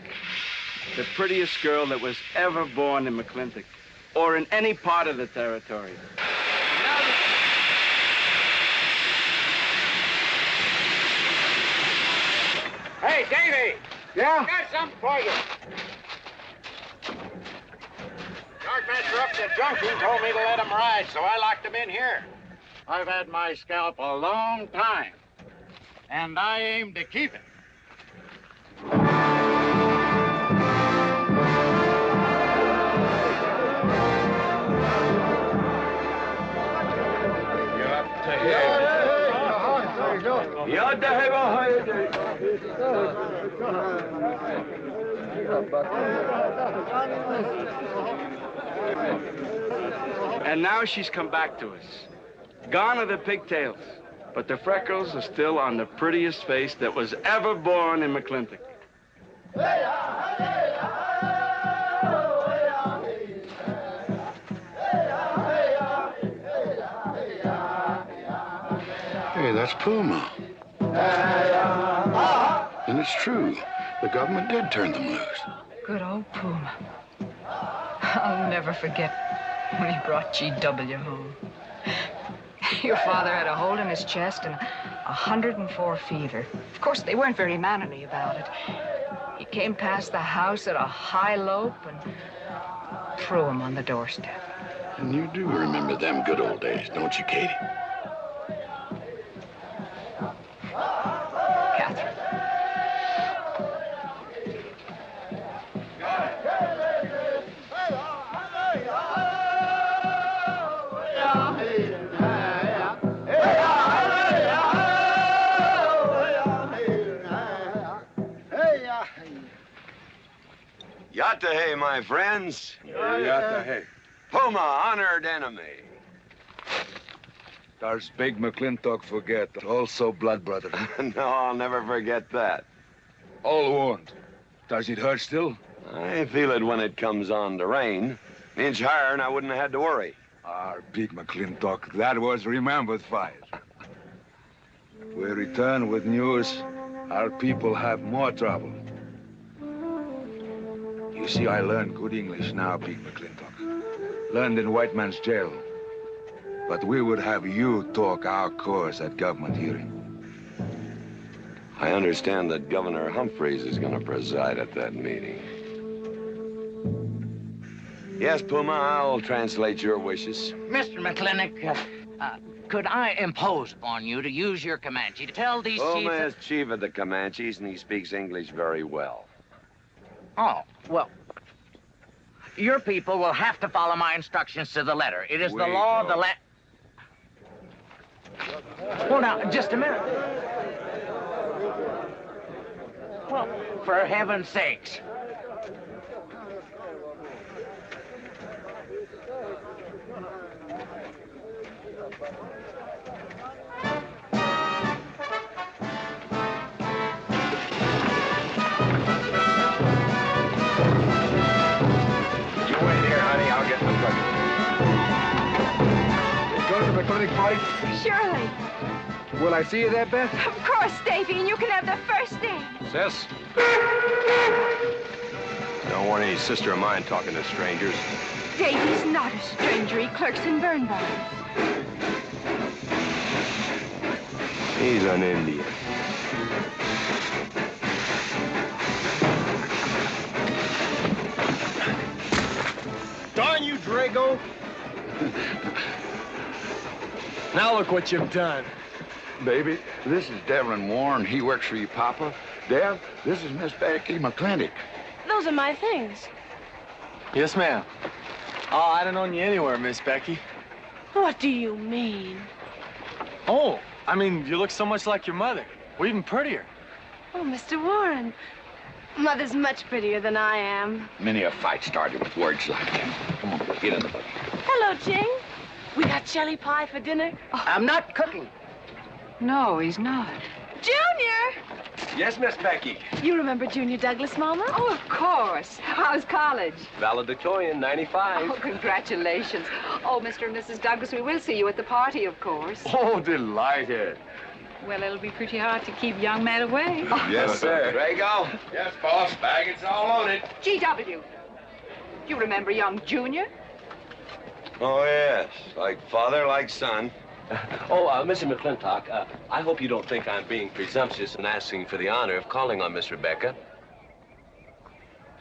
the prettiest girl that was ever born in McLintock, or in any part of the territory. Hey, Davy! Yeah? Got something for you. Yardmaster up the junction told me to let him ride, so I locked him in here. I've had my scalp a long time, and I aim to keep it. And now she's come back to us. Gone are the pigtails, but the freckles are still on the prettiest face that was ever born in McLintock. Hey, that's Puma. And it's true. The government did turn them loose. Good old Puma. I'll never forget when he brought G.W. home. Your father had a hole in his chest and 104 fever. Of course, they weren't very mannerly about it. He came past the house at a high lope and threw him on the doorstep. And you do remember them good old days, don't you, Katie? Katherine. Yatta hey, my friends. Yatta hey. Puma, honored enemy. Does Big McLintock forget? Also blood brother. No, I'll never forget that. All wound. Does it hurt still? I feel it when it comes on to rain. An inch higher and I wouldn't have had to worry. Our Big McLintock, that was remembered fire. We return with news. Our people have more trouble. You see, I learned good English now, Big McLintock. Learned in white man's jail. But we would have you talk our cause at government hearing. I understand that Governor Humphreys is going to preside at that meeting. Yes, Puma, I'll translate your wishes. Mr. McLintock, could I impose upon you to use your Comanche to tell these Puma chiefs... is chief of the Comanches, and he speaks English very well. Oh, well, your people will have to follow my instructions to the letter. It is the law of the land... Well, now, just a minute. Well, for heaven's sakes. Party? Surely. Will I see you there, Beth? Of course, Davy, and you can have the first day. Sis? Don't want any sister of mine talking to strangers. Davy's not a stranger. He clerks in burn barns. He's an Indian. Darn you, Drago! Now look what you've done. Baby, this is Devlin Warren. He works for you, Papa. Dev, this is Miss Becky McLintock. Those are my things. Yes, ma'am. Oh, I don't own you anywhere, Miss Becky. What do you mean? Oh, I mean, you look so much like your mother. Well, even prettier. Oh, Mr. Warren. Mother's much prettier than I am. Many a fight started with words like that. Come on, get in the buggy. Hello, Ching. We got jelly pie for dinner. Oh. I'm not cooking. No, he's not. Junior! Yes, Miss Becky. You remember Junior Douglas, Mama? Oh, of course. How's college? Valedictorian, 95. Oh, congratulations. Oh, Mr. and Mrs. Douglas, we will see you at the party, of course. Oh, delighted. Well, it'll be pretty hard to keep young men away. Yes, sir. Drago? Yes, boss. Bag it's all loaded. G.W. You remember young Junior? Oh, yes. Like father, like son. Mr. McLintock, I hope you don't think I'm being presumptuous in asking for the honor of calling on Miss Rebecca.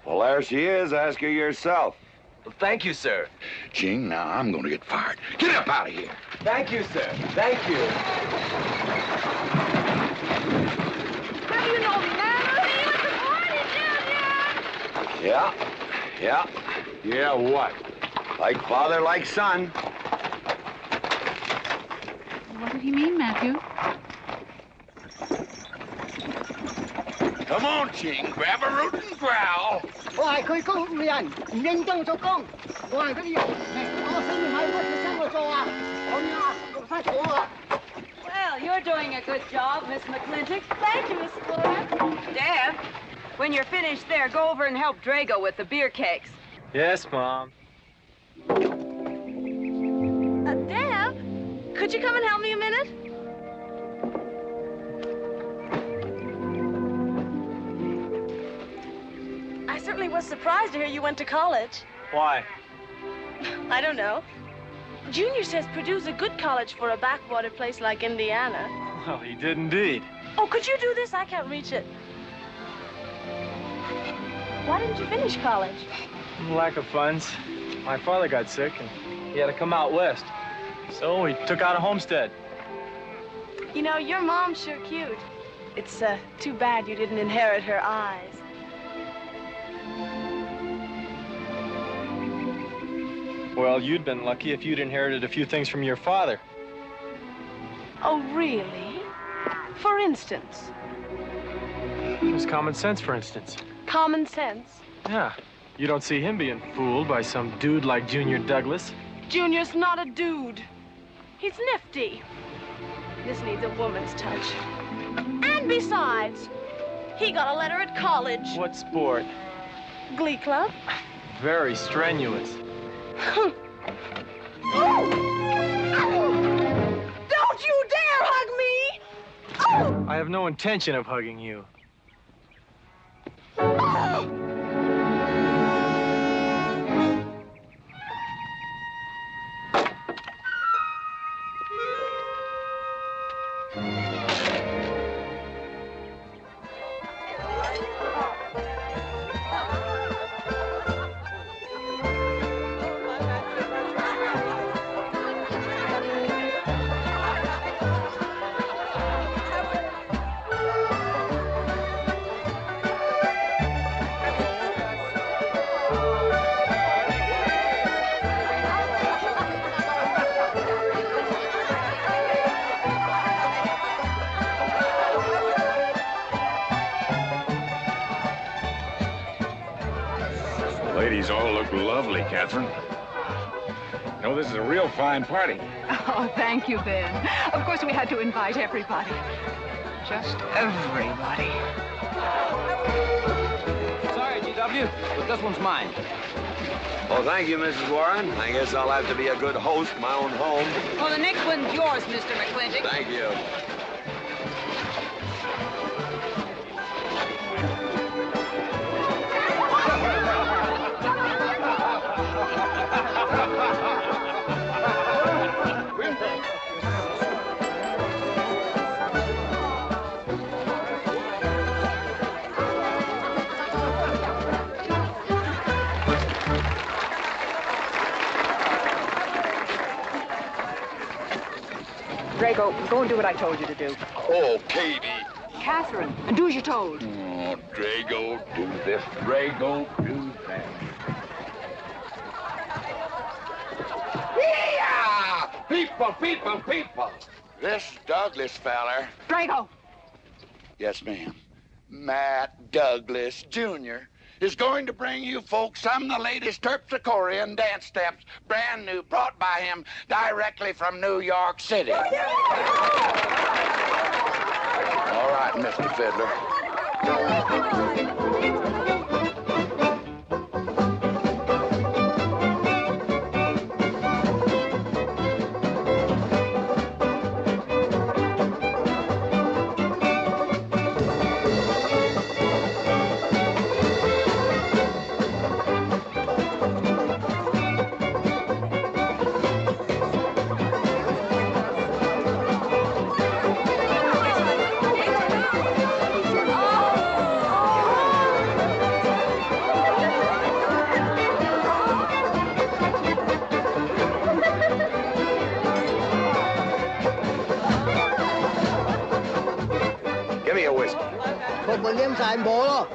Well, there she is. Ask her yourself. Well, thank you, sir. Ching, now I'm going to get fired. Get up out of here. Thank you, sir. Thank you. How do you know me, Nana? See you at the party, Junior! Yeah. Yeah, what? Like father, like son. What did he mean, Matthew? Come on, Ching. Grab a root and growl. Well, you're doing a good job, Miss McLintock. Thank you, Miss Flora. Deb, when you're finished there, go over and help Drago with the beer kegs. Yes, Mom. Deb, could you come and help me a minute? I certainly was surprised to hear you went to college. Why? I don't know. Junior says Purdue's a good college for a backwater place like Indiana. Well, he did indeed. Oh, could you do this? I can't reach it. Why didn't you finish college? Lack of funds. My father got sick, and he had to come out west. So he took out a homestead. You know, your mom's sure cute. It's too bad you didn't inherit her eyes. Well, you'd been lucky if you'd inherited a few things from your father. Oh, really? For instance? It was common sense, for instance. Common sense? Yeah. You don't see him being fooled by some dude like Junior Douglas. Junior's not a dude. He's It's nifty. This needs a woman's touch. And besides, he got a letter at college. What sport? Glee club. Very strenuous. Don't you dare hug me! Oh! I have no intention of hugging you. Ladies all look lovely, Katherine. You know, this is a real fine party. Oh, thank you, Ben. Of course, we had to invite everybody. Just everybody. Sorry, GW, but this one's mine. Well, thank you, Mrs. Warren. I guess I'll have to be a good host in my own home. Well, the next one's yours, Mr. McLintock. Thank you. Drago, go and do what I told you to do. Oh, Katie. Katherine, and do as you're told. Oh, Drago, do this. Drago, do that. Yeah! People! This Douglas feller. Drago! Yes, ma'am. Matt Douglas, Jr. is going to bring you folks some of the latest terpsichorean dance steps, brand new, brought by him directly from New York City. All right, Mr. Fiddler.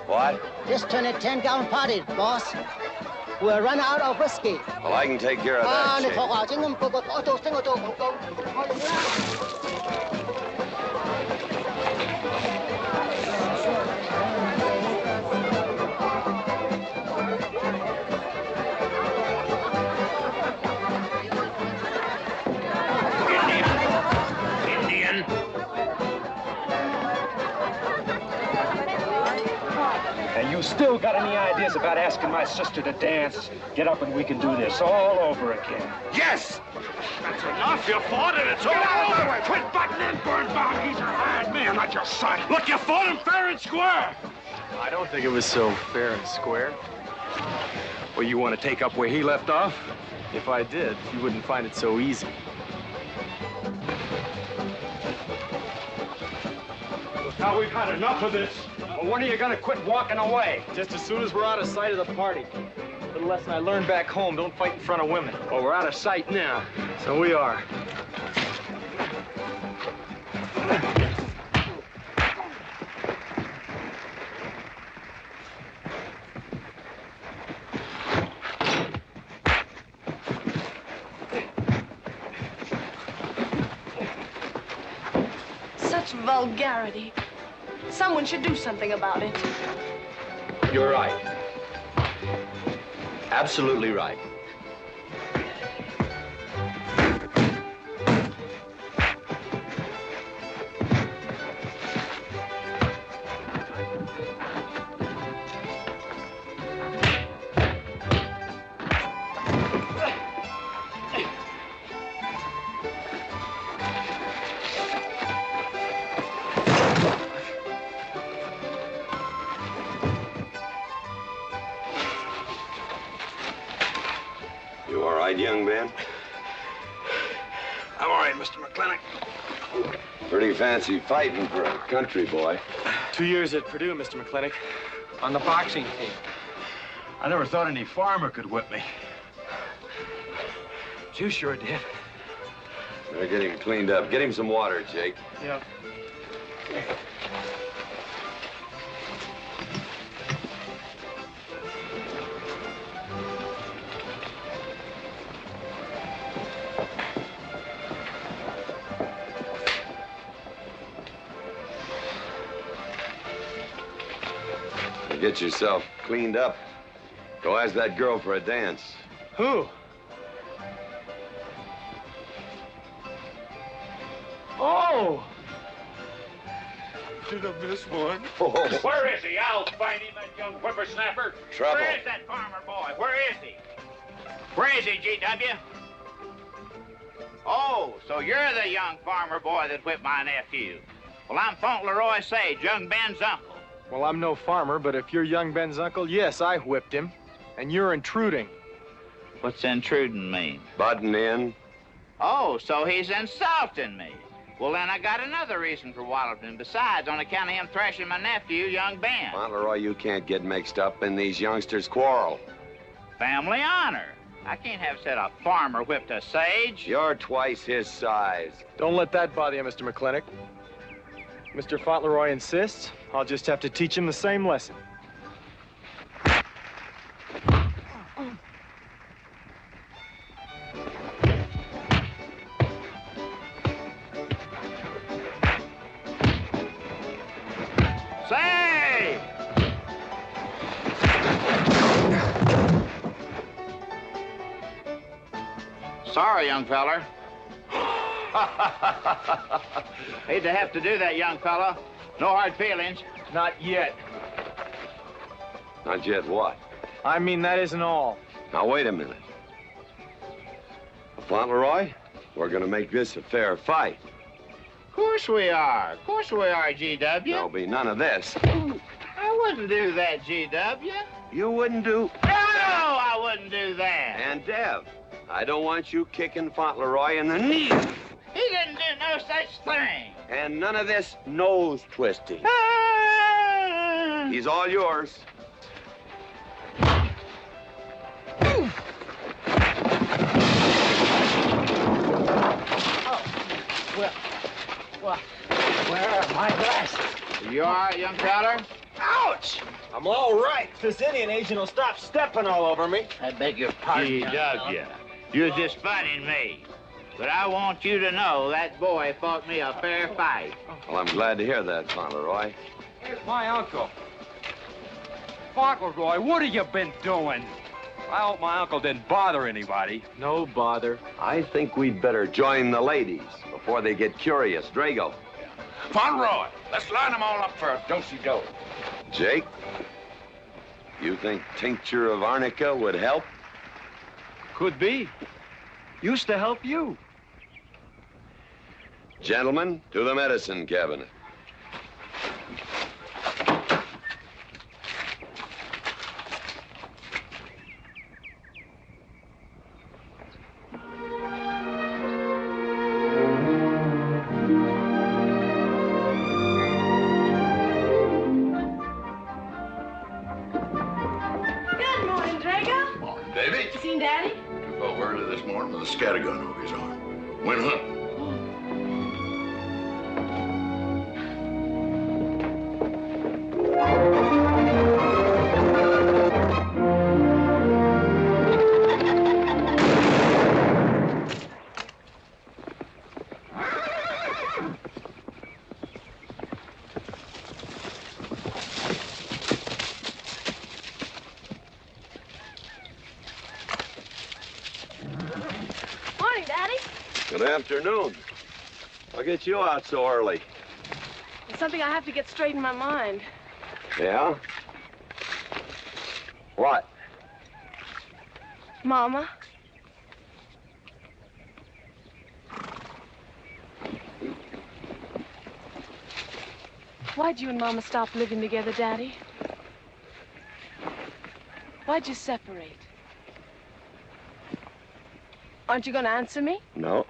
What? Just turn it 10-gallon party, boss. We'll run out of whiskey. Well, I can take care of that, Chief. You still got any ideas about asking my sister to dance? Get up and we can do this all over again. Yes! That's enough. You fought it. It's all over. Quit butting in, Birnbaum. He's a hard man, not your son. Look, you fought him fair and square. I don't think it was so fair and square. Well, you want to take up where he left off? If I did, you wouldn't find it so easy. Look, now we've had enough of this. Well, when are you gonna quit walking away? Just as soon as we're out of sight of the party. The lesson I learned back home, don't fight in front of women. Well, we're out of sight now. So we are. Such vulgarity. Someone should do something about it. You're right. Absolutely right. right, Mr. McLintock. Pretty fancy fighting for a country boy. 2 years at Purdue, Mr. McLintock, on the boxing team. I never thought any farmer could whip me. You sure did. Better get him cleaned up. Get him some water, Jake. Yeah. Get yourself cleaned up. Go ask that girl for a dance. Who? Oh! Did I miss one? Where is he? I'll find him, that young whippersnapper. Trouble. Where is that farmer boy? Where is he? Where is he, G.W.? Oh, so you're the young farmer boy that whipped my nephew. Well, I'm Fauntleroy Sage, young Ben's uncle. Well, I'm no farmer, but if you're young Ben's uncle, yes, I whipped him. And you're intruding. What's intruding mean? Butting in. Oh, so he's insulting me. Well, then I got another reason for walloping him. Besides, on account of him thrashing my nephew, young Ben. Fauntleroy, you can't get mixed up in these youngsters' quarrel. Family honor. I can't have said a farmer whipped a sage. You're twice his size. Don't let that bother you, Mr. McLintock. Mr. Fauntleroy insists. I'll just have to teach him the same lesson. Say! Sorry, young feller. Hate to have to do that, young fella. No hard feelings. Not yet. Not yet what? I mean, that isn't all. Now, wait a minute. Fauntleroy, we're gonna make this a fair fight. Of course we are. Of course we are, G.W. There'll be none of this. I wouldn't do that, G.W. You wouldn't do... No, I wouldn't do that. And Dev, I don't want you kicking Fauntleroy in the knee. He didn't do no such thing. And none of this nose twisting. He's all yours. Well, where are my glasses? You all right, young feller? Ouch! I'm all right. This Indian agent will stop stepping all over me. I beg your pardon. G.W. You're just funning me. But I want you to know that boy fought me a fair fight. Well, I'm glad to hear that, Fauntleroy. Here's my uncle. Fauntleroy, what have you been doing? I hope my uncle didn't bother anybody. No bother. I think we'd better join the ladies before they get curious. Drago. Fauntleroy, let's line them all up for a do-si-do. Jake, you think tincture of arnica would help? Could be. Used to help you. Gentlemen, to the medicine cabinet. Good morning, Drago. Morning, Davy. You seen Daddy? Took over early this morning with a scattergun over his arm. Went hunting. Morning, Daddy. Good afternoon. I'll get you out so early. There's something I have to get straight in my mind. Yeah? What? Mama. Why'd you and Mama stop living together, Daddy? Why'd you separate? Aren't you going to answer me? No.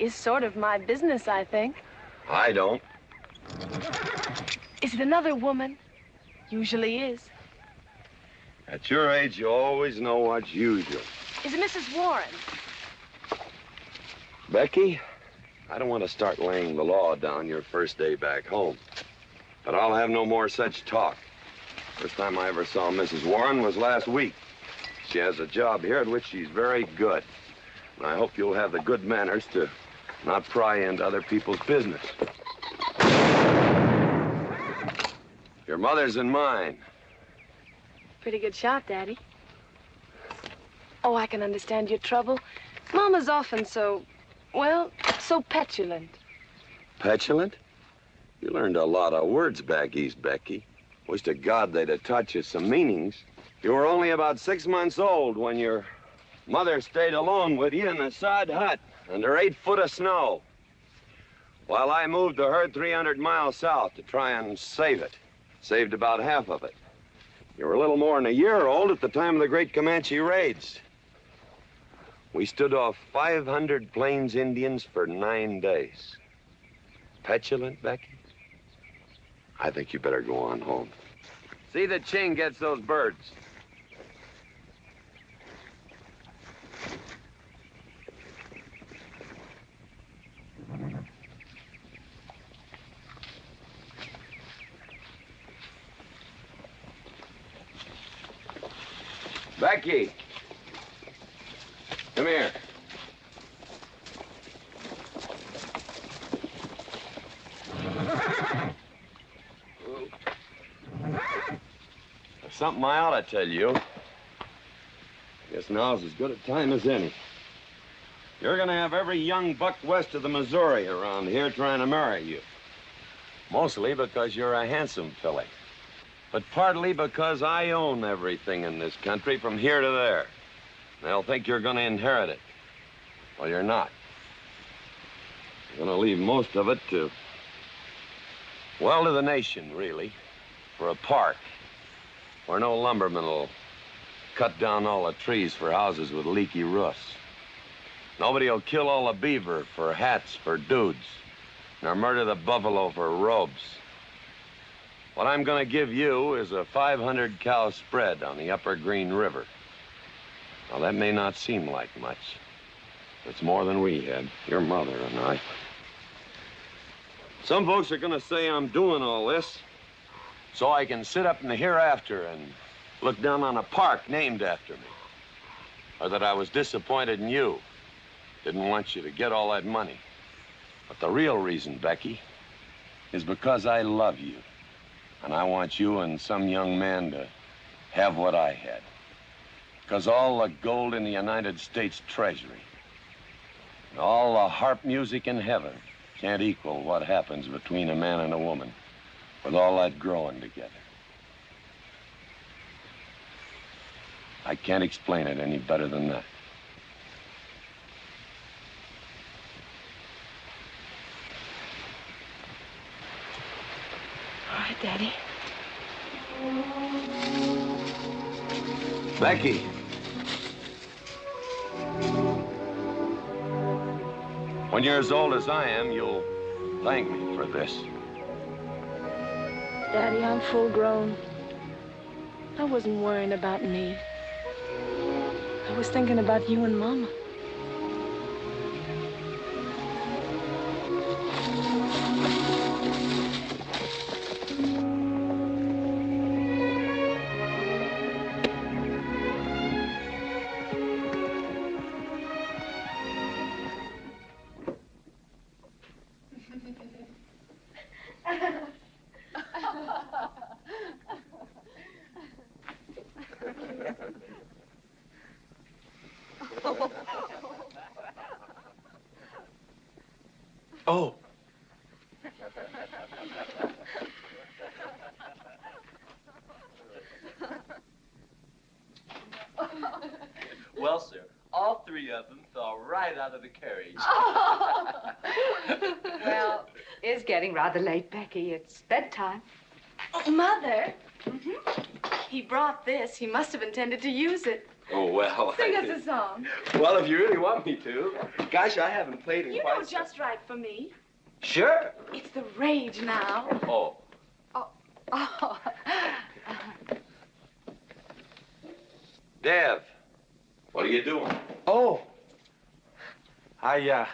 is sort of my business, I think. I don't. Is it another woman? Usually is. At your age, you always know what's usual. Is it Mrs. Warren? Becky, I don't want to start laying the law down your first day back home. But I'll have no more such talk. First time I ever saw Mrs. Warren was last week. She has a job here at which she's very good. And I hope you'll have the good manners to not pry into other people's business. Your mother's and mine. Pretty good shot, Daddy. Oh, I can understand your trouble. Mama's often so, well, so petulant. Petulant? You learned a lot of words back east, Becky. Wish to God they'd have taught you some meanings. You were only about 6 months old when your mother stayed alone with you in a sod hut under 8 foot of snow, while I moved the herd 300 miles south to try and save it. Saved about half of it. You were a little more than a year old at the time of the great Comanche raids. We stood off 500 Plains Indians for 9 days. Petulant, Becky? I think you better go on home. See that Ching gets those birds. Becky, come here. There's something I ought to tell you. I guess now's as good a time as any. You're gonna have every young buck west of the Missouri around here trying to marry you. Mostly because you're a handsome filly. But partly because I own everything in this country from here to there. They'll think you're gonna inherit it. Well, you're not. You're gonna leave most of it to, well, to the nation, really. For a park where no lumberman will cut down all the trees for houses with leaky roofs. Nobody will kill all the beaver for hats for dudes, nor murder the buffalo for robes. What I'm gonna give you is a 500 cow spread on the upper Green River. Now, that may not seem like much. It's more than we had, your mother and I. Some folks are gonna say I'm doing all this so I can sit up in the hereafter and look down on a park named after me. Or that I was disappointed in you. Didn't want you to get all that money. But the real reason, Becky, is because I love you. And I want you and some young man to have what I had. Because all the gold in the United States Treasury and all the harp music in heaven can't equal what happens between a man and a woman with all that growing together. I can't explain it any better than that. All right, Daddy. Becky. When you're as old as I am, you'll thank me for this. Daddy, I'm full grown. I wasn't worrying about me. I was thinking about you and Mama. Oh. Well, sir, all 3 of them fell right out of the carriage. Well, it's getting rather late, Becky. It's bedtime. Oh, Mother. He brought this. He must have intended to use it. Oh, well. Sing us a song. Well, if you really want me to. Gosh, I haven't played in You quite know just right for me. Sure. It's the rage now. Oh. Oh. Dev, what are you doing? Oh. I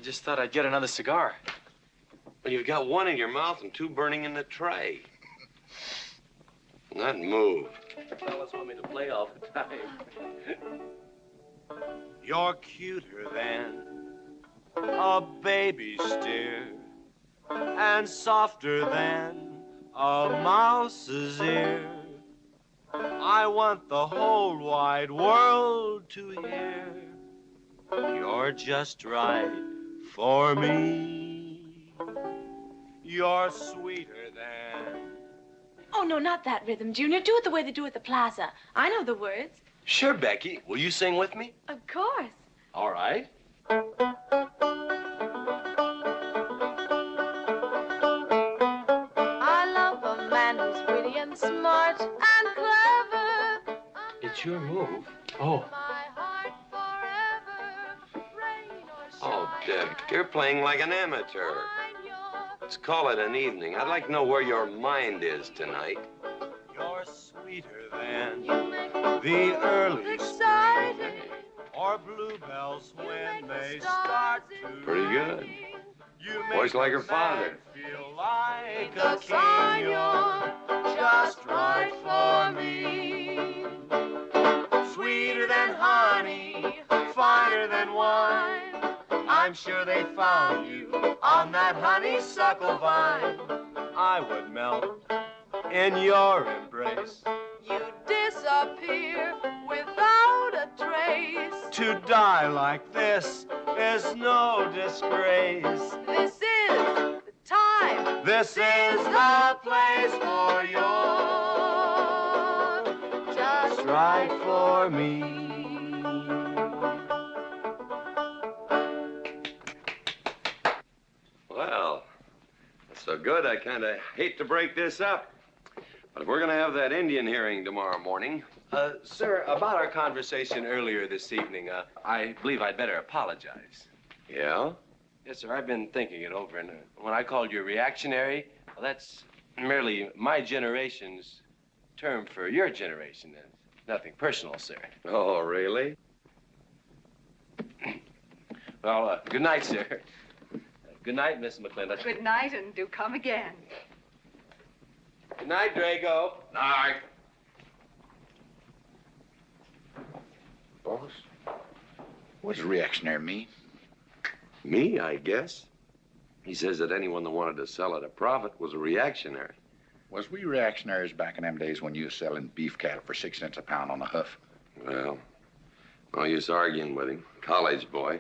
just thought I'd get another cigar. Well, you've got one in your mouth and two burning in the tray. Not move. Fellas want me to play all the time. You're cuter than a baby steer, and softer than a mouse's ear. I want the whole wide world to hear. You're just right for me. You're sweeter than... Oh, no, not that rhythm, Junior. Do it the way they do at the plaza. I know the words. Sure, Becky. Will you sing with me? Of course. All right. I love a man who's witty and smart and clever. It's your move. Oh. Oh, Dev, you're playing like an amateur. Let's call it an evening. I'd like to know where your mind is tonight. You're sweeter than the early spring, or bluebells when they start to Pretty good. ring. You Voice like her make father. me feel like a king. You're just right for me. Sweeter than honey, finer than wine. I'm sure they found you on that honeysuckle vine. I would melt in your embrace. You disappear without a trace. To die like this is no disgrace. This is the time. This is the place for you. Just right for me. Well, that's so good, I kind of hate to break this up. But if we're going to have that Indian hearing tomorrow morning... Sir, about our conversation earlier this evening, I believe I'd better apologize. Yeah? Yes, sir. I've been thinking it over, and when I called you reactionary, well, that's merely my generation's term for your generation. Nothing personal, sir. Oh, really? Well, good night, sir. Good night, Miss McLintock. Good night, and do come again. Good night, Drago. Night. Boss? What does reactionary mean? Me, I guess. He says that anyone that wanted to sell at a profit was a reactionary. Was we reactionaries back in them days when you was selling beef cattle for 6 cents a pound on the hoof? Well, no use arguing with him. College boy.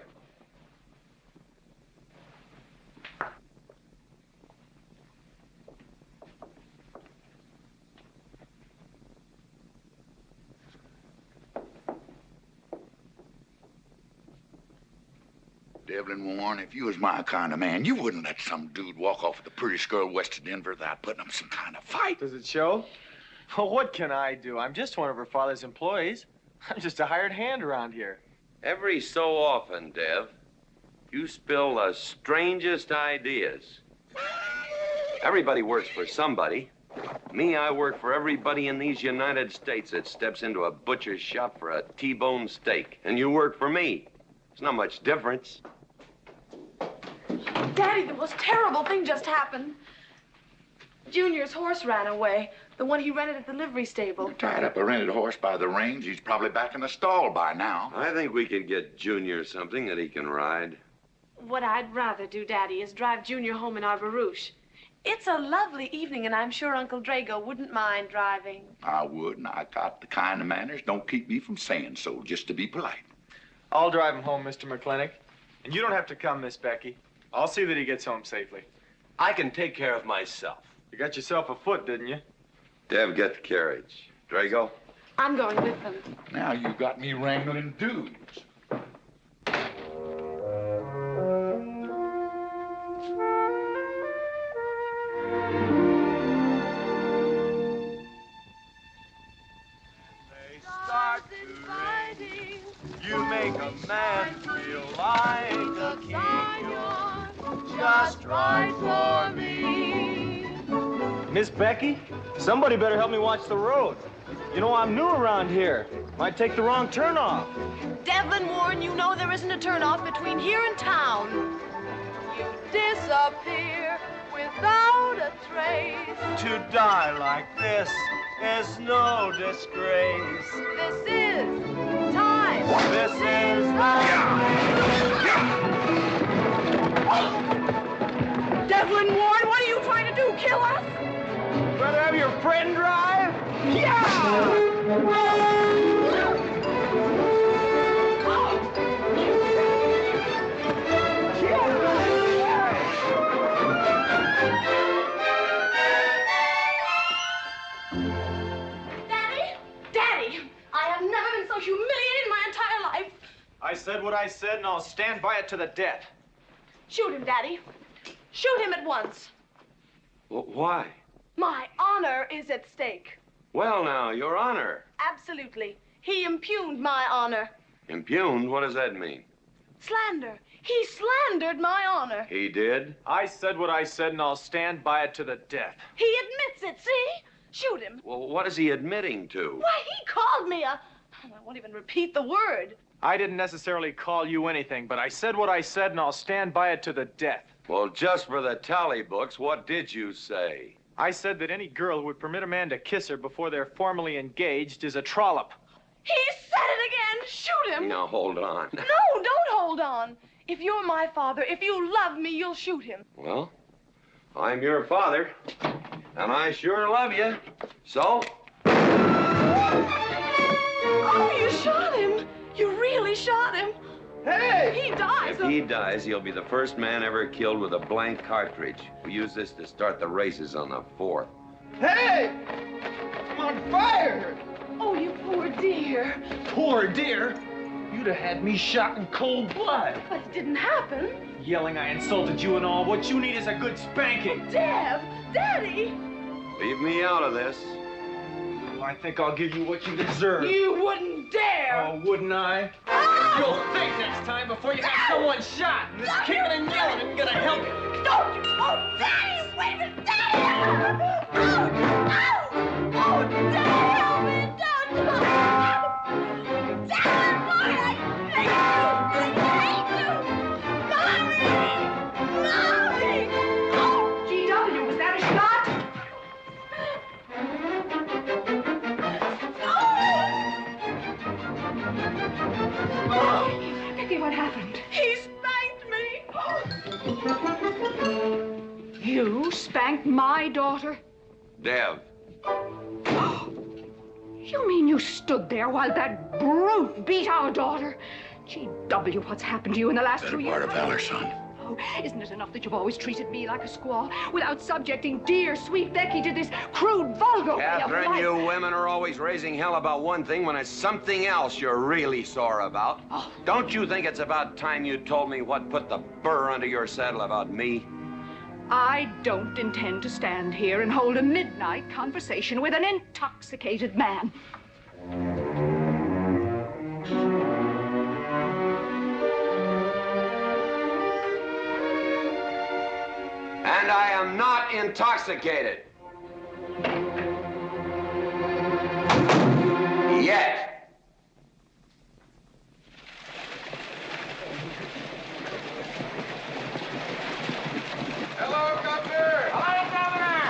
Devlin Warren, if you was my kind of man, you wouldn't let some dude walk off with the prettiest girl west of Denver without putting up some kind of fight. Does it show? Well, what can I do? I'm just one of her father's employees. I'm just a hired hand around here. Every so often, Dev, you spill the strangest ideas. Everybody works for somebody. Me, I work for everybody in these United States that steps into a butcher's shop for a T-bone steak. And you work for me. There's not much difference. Daddy, the most terrible thing just happened. Junior's horse ran away. The one he rented at the livery stable. Tied up a rented horse by the reins. He's probably back in the stall by now. I think we can get Junior something that he can ride. What I'd rather do, Daddy, is drive Junior home in our barouche. It's a lovely evening, and I'm sure Uncle Drago wouldn't mind driving. I would, and I got the kind of manners don't keep me from saying so, just to be polite. I'll drive him home, Mr. McLintock. And you don't have to come, Miss Becky. I'll see that he gets home safely. I can take care of myself. You got yourself a foot, didn't you? Dev, get the carriage. Drago? I'm going with them. Now you got me wrangling dudes. like a king, just right for me. Miss Becky, somebody better help me watch the road. You know, I'm new around here. Might take the wrong turnoff. Devlin Warren, you know there isn't a turnoff between here and town. You disappear without a trace. To die like this is no disgrace. This is time. This is Devlin Warren, what are you trying to do? Kill us? Rather have your friend drive? Yeah! Humiliated in my entire life. I said what I said, and I'll stand by it to the death. Shoot him, Daddy. Shoot him at once. Why? My honor is at stake. Well, now, Your Honor. Absolutely. He impugned my honor. Impugned? What does that mean? Slander. He slandered my honor. He did? I said what I said, and I'll stand by it to the death. He admits it, see? Shoot him. Well, what is he admitting to? Why, he called me a... I won't even repeat the word. I didn't necessarily call you anything, but I said what I said, and I'll stand by it to the death. Well, just for the tally books, what did you say? I said that any girl who would permit a man to kiss her before they're formally engaged is a trollop. He said it again. Shoot him. Now, hold on. No, don't hold on. If you're my father, if you love me, you'll shoot him. Well, I'm your father, and I sure love you. So... Oh, you shot him. You really shot him. Hey! He dies. If he dies, he'll be the first man ever killed with a blank cartridge. We use this to start the races on the 4th. Hey! I'm on fire! Oh, you poor dear. Poor dear? You'd have had me shot in cold blood. But it didn't happen. Yelling I insulted you and all. What you need is a good spanking. Dev! Daddy! Leave me out of this. I think I'll give you what you deserve. You wouldn't dare! Oh, wouldn't I? You'll think next time before you have someone shot. And this kicking and yelling isn't gonna help you. Don't you! Oh, Daddy! Wait a minute! Daddy! Oh, Daddy, help me! Don't! Daddy, boy, I hate you! Mommy! Oh, G.W., was that a shot? Becky, what happened? He spanked me! You spanked my daughter? Dev. You mean you stood there while that brute beat our daughter? G.W., what's happened to you in the last 2 years? Better part of valor, son. Oh, isn't it enough that you've always treated me like a squaw without subjecting dear, sweet Becky to this crude, vulgar way of Katherine, life? you women are always raising hell about one thing when it's something else you're really sore about. Oh. Don't you think it's about time you told me what put the burr under your saddle about me? I don't intend to stand here and hold a midnight conversation with an intoxicated man. And I am not intoxicated. Yet. Hello, Governor! Hello, Governor!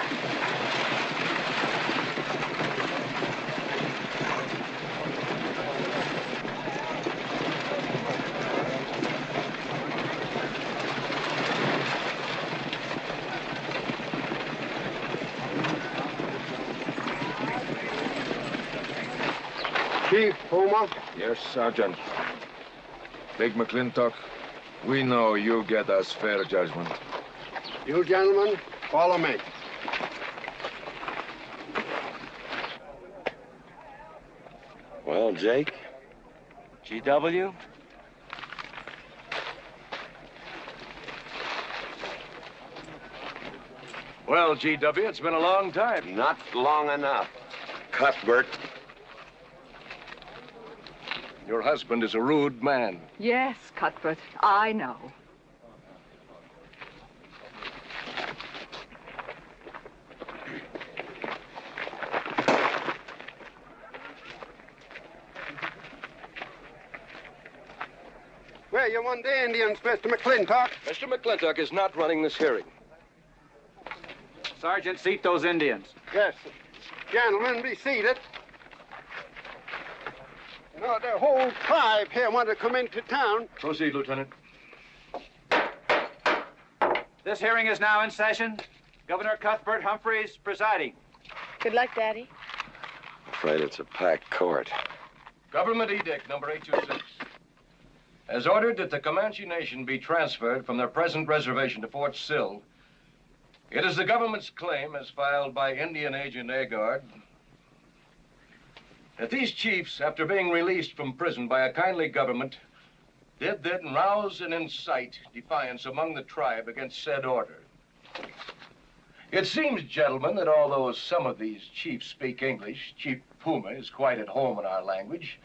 Chief Puma? Yes, Sergeant. Big McLintock, we know you get us fair judgment. You gentlemen, follow me. Well, Jake? GW? Well, GW, it's been a long time. Not long enough. Cuthbert. Your husband is a rude man. Yes, Cuthbert, I know. Where you want the Indians, Mr. McLintock? Mr. McLintock is not running this hearing. Sergeant, seat those Indians. Yes. Gentlemen, be seated. You know, the whole tribe here want to come into town. Proceed, Lieutenant. This hearing is now in session. Governor Cuthbert Humphreys presiding. Good luck, Daddy. Afraid it's a packed court. Government Edict number 826 has ordered that the Comanche Nation be transferred from their present reservation to Fort Sill. It is the government's claim, as filed by Indian Agent Agard, that these chiefs, after being released from prison by a kindly government, did then rouse and incite defiance among the tribe against said order. It seems, gentlemen, that although some of these chiefs speak English, Chief Puma is quite at home in our language,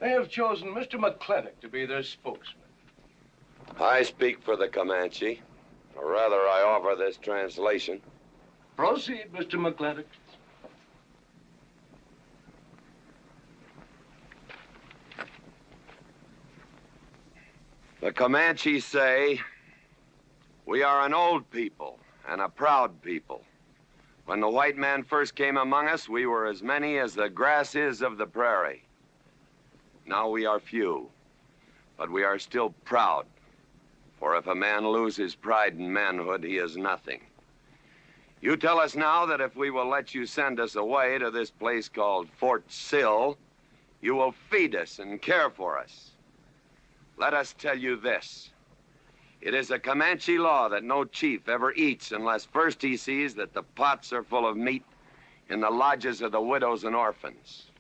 they have chosen Mr. McLintock to be their spokesman. I speak for the Comanche, or rather I offer this translation. Proceed, Mr. McLintock. The Comanche say, we are an old people and a proud people. When the white man first came among us, we were as many as the grass is of the prairie. Now we are few, but we are still proud. For if a man loses pride in manhood, he is nothing. You tell us now that if we will let you send us away to this place called Fort Sill, you will feed us and care for us. Let us tell you this. It is a Comanche law that no chief ever eats unless first he sees that the pots are full of meat in the lodges of the widows and orphans.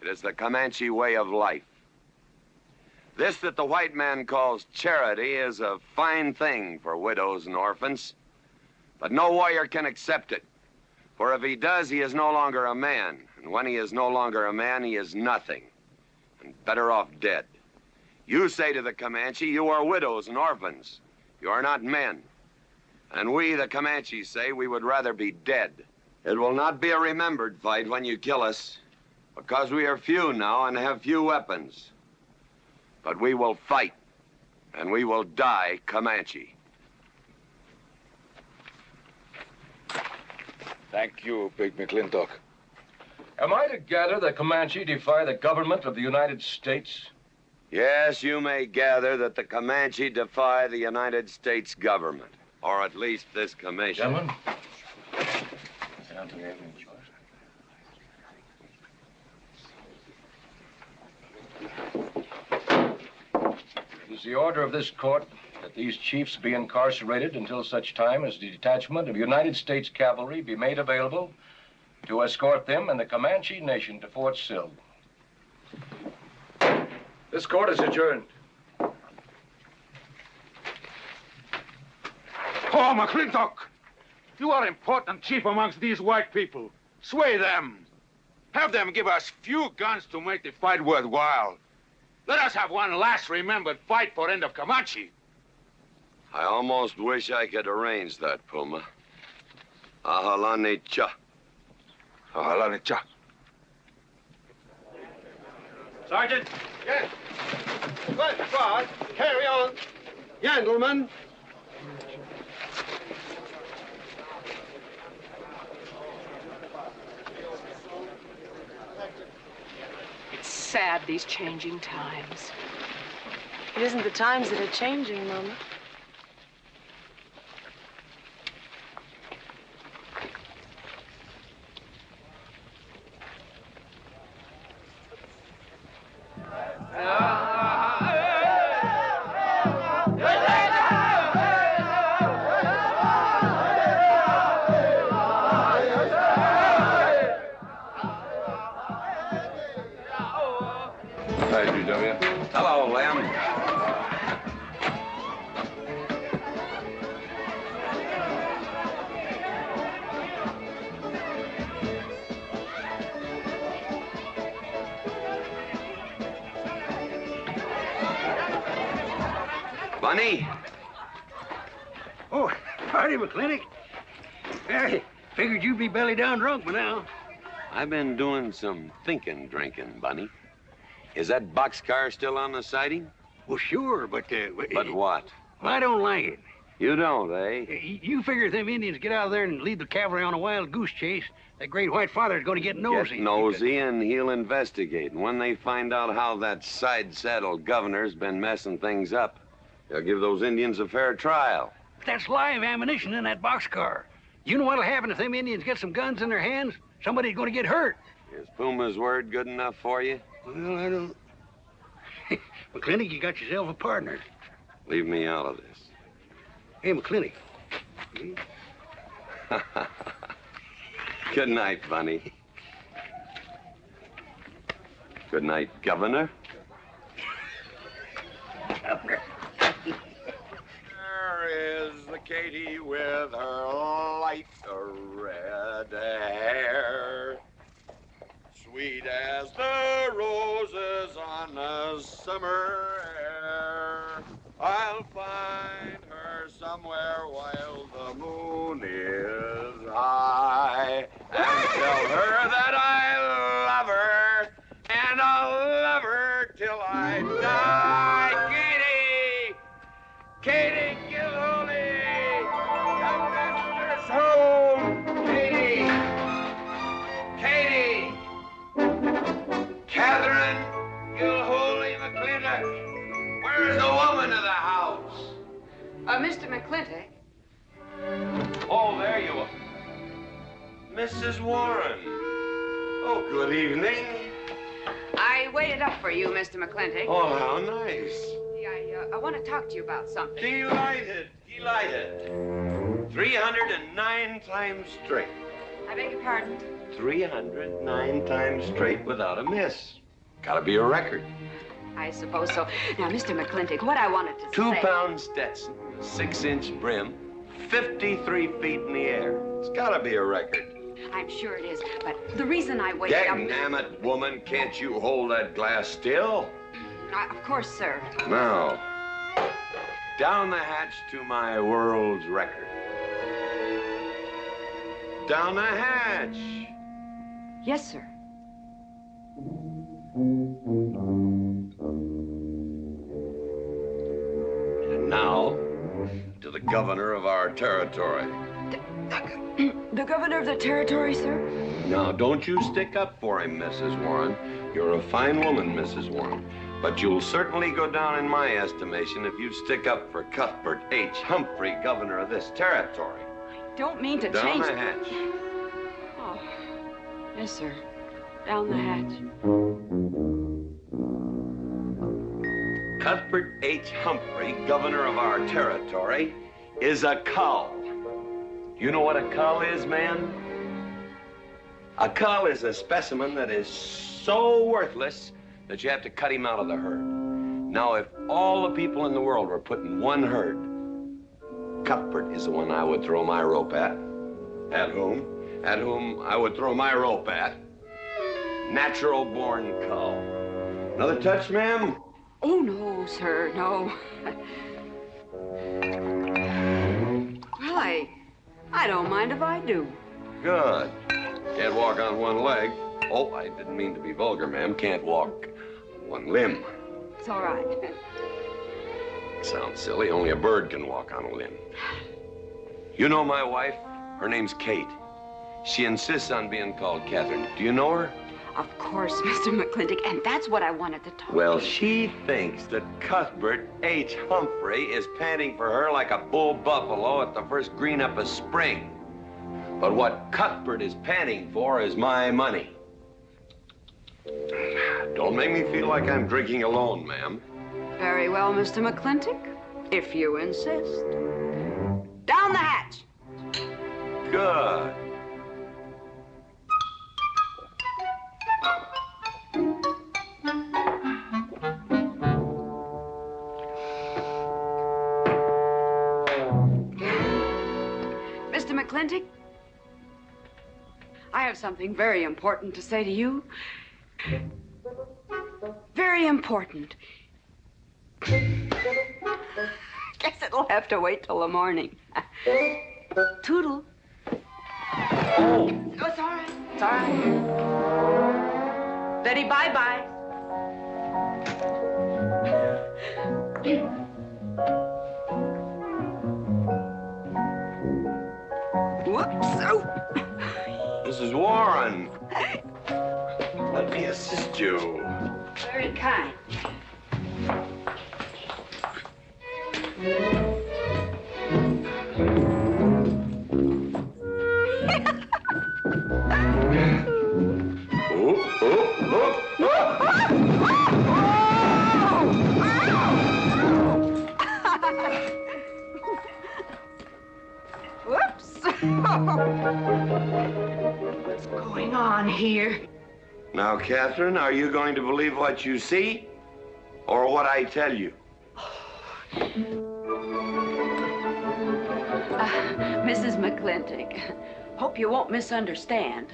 It is the Comanche way of life. This that the white man calls charity is a fine thing for widows and orphans, but no warrior can accept it. For if he does, he is no longer a man, and when he is no longer a man, he is nothing, and better off dead. You say to the Comanche, you are widows and orphans. You are not men. And we, the Comanche, say we would rather be dead. It will not be a remembered fight when you kill us, because we are few now and have few weapons. But we will fight, and we will die Comanche. Thank you, Big McLintock. Am I to gather that Comanche defy the government of the United States? Yes, you may gather that the Comanche defy the United States government, or at least this commission. Gentlemen. It is the order of this court that these chiefs be incarcerated until such time as the detachment of United States cavalry be made available to escort them and the Comanche Nation to Fort Sill. This court is adjourned. Oh, McLintock! You are important chief amongst these white people. Sway them. Have them give us few guns to make the fight worthwhile. Let us have one last remembered fight for end of Comanche. I almost wish I could arrange that, Puma. Ahalani cha. Ahalani cha. Sergeant. Yes. Good God. Carry on. Gentlemen. It's sad, these changing times. It isn't the times that are changing, Mama. Hello, Lem. Bunny? Oh, howdy, McLintock. I figured you'd be belly down drunk by now. I've been doing some drinking, Bunny. Is that boxcar still on the siding? Well, sure, but... But what? Well, I don't like it. You don't, eh? You figure if them Indians get out there and lead the cavalry on a wild goose chase, that great white father's going to get nosy. Get nosy, and he'll investigate. And when they find out how that side-saddle governor's been messing things up, they'll give those Indians a fair trial. But that's live ammunition in that boxcar. You know what'll happen if them Indians get some guns in their hands? Somebody's going to get hurt. Is Puma's word good enough for you? Well, I don't... McLintock, you got yourself a partner. Leave me out of this. Hey, McLintock. Good night, Bunny. Good night, Governor. Governor. There is the Katie with her light red hair, sweet as the roses on a summer air. I'll find her somewhere while the moon is high and tell her that I love her, and I'll love her till I die. Katie Gilhooly, the master's home. Katie, Katherine Gilhooly McLintock, where's the woman of the house? Mr. McLintock. Oh, there you are. Mrs. Warren. Oh, good evening. I waited up for you, Mr. McLintock. Oh, how nice. I want to talk to you about something. Delighted. 309 times straight. I beg your pardon? 309 times straight without a miss. Gotta be a record. I suppose so. Now, Mr. McLintock, what I wanted to say... 2-pound Stetson, 6-inch brim, 53 feet in the air. It's gotta be a record. I'm sure it is, but the reason I waited up... Dagnammit, woman, can't you hold that glass still? Of course, sir. Now, down the hatch to my world's record. Down the hatch. Yes, sir. And now, to the governor of our territory. The governor of the territory, sir? Now, don't you stick up for him, Mrs. Warren. You're a fine woman, Mrs. Warren. But you'll certainly go down in my estimation if you stick up for Cuthbert H. Humphrey, governor of this territory. I don't mean to Down change... the hatch. Oh, yes, sir. Down the hatch. Cuthbert H. Humphrey, governor of our territory, is a cull. You know what a cull is, man? A cull is a specimen that is so worthless that you have to cut him out of the herd. Now, if all the people in the world were put in one herd, Cuthbert is the one I would throw my rope at. At whom I would throw my rope at. Natural-born cull. Another touch, ma'am? Oh, no, sir, no. Well, I don't mind if I do. Good. Can't walk on one leg. Oh, I didn't mean to be vulgar, ma'am. Can't walk one limb. It's all right. Sounds silly. Only a bird can walk on a limb. You know my wife? Her name's Kate. She insists on being called Katherine. Do you know her? Of course, Mr. McLintock, and that's what I wanted to talk Well, to you. she thinks that Cuthbert H. Humphrey is panting for her like a bull buffalo at the first green up of spring. But what Cuthbert is panting for is my money. Don't make me feel like I'm drinking alone, ma'am. Very well, Mr. McLintock, if you insist. Down the hatch. Good. Mr. McLintock, I have something very important to say to you. Very important. You'll have to wait till the morning. Toodle. Oh, it's all right. It's all right. Betty, bye-bye. Whoops. Oh. Mrs. Warren, let me assist you. Very kind. Whoops. What's going on here? Now, Catherine, are you going to believe what you see or what I tell you? Mrs. McLintock, hope you won't misunderstand.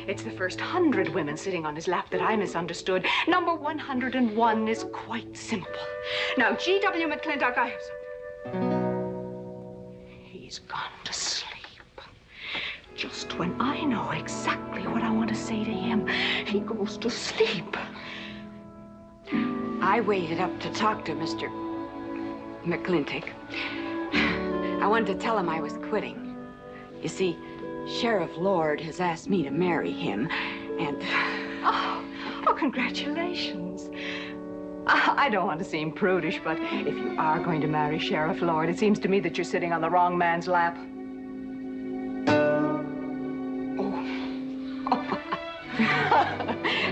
It's the first 100 women sitting on his lap that I misunderstood. Number 101 is quite simple. Now, G.W. McLintock, I have some... He's gone to sleep. Just when I know exactly what I want to say to him, he goes to sleep. I waited up to talk to Mr. McLintock. I wanted to tell him I was quitting. You see, Sheriff Lord has asked me to marry him, and... Oh, congratulations. I don't want to seem prudish, but if you are going to marry Sheriff Lord, it seems to me that you're sitting on the wrong man's lap.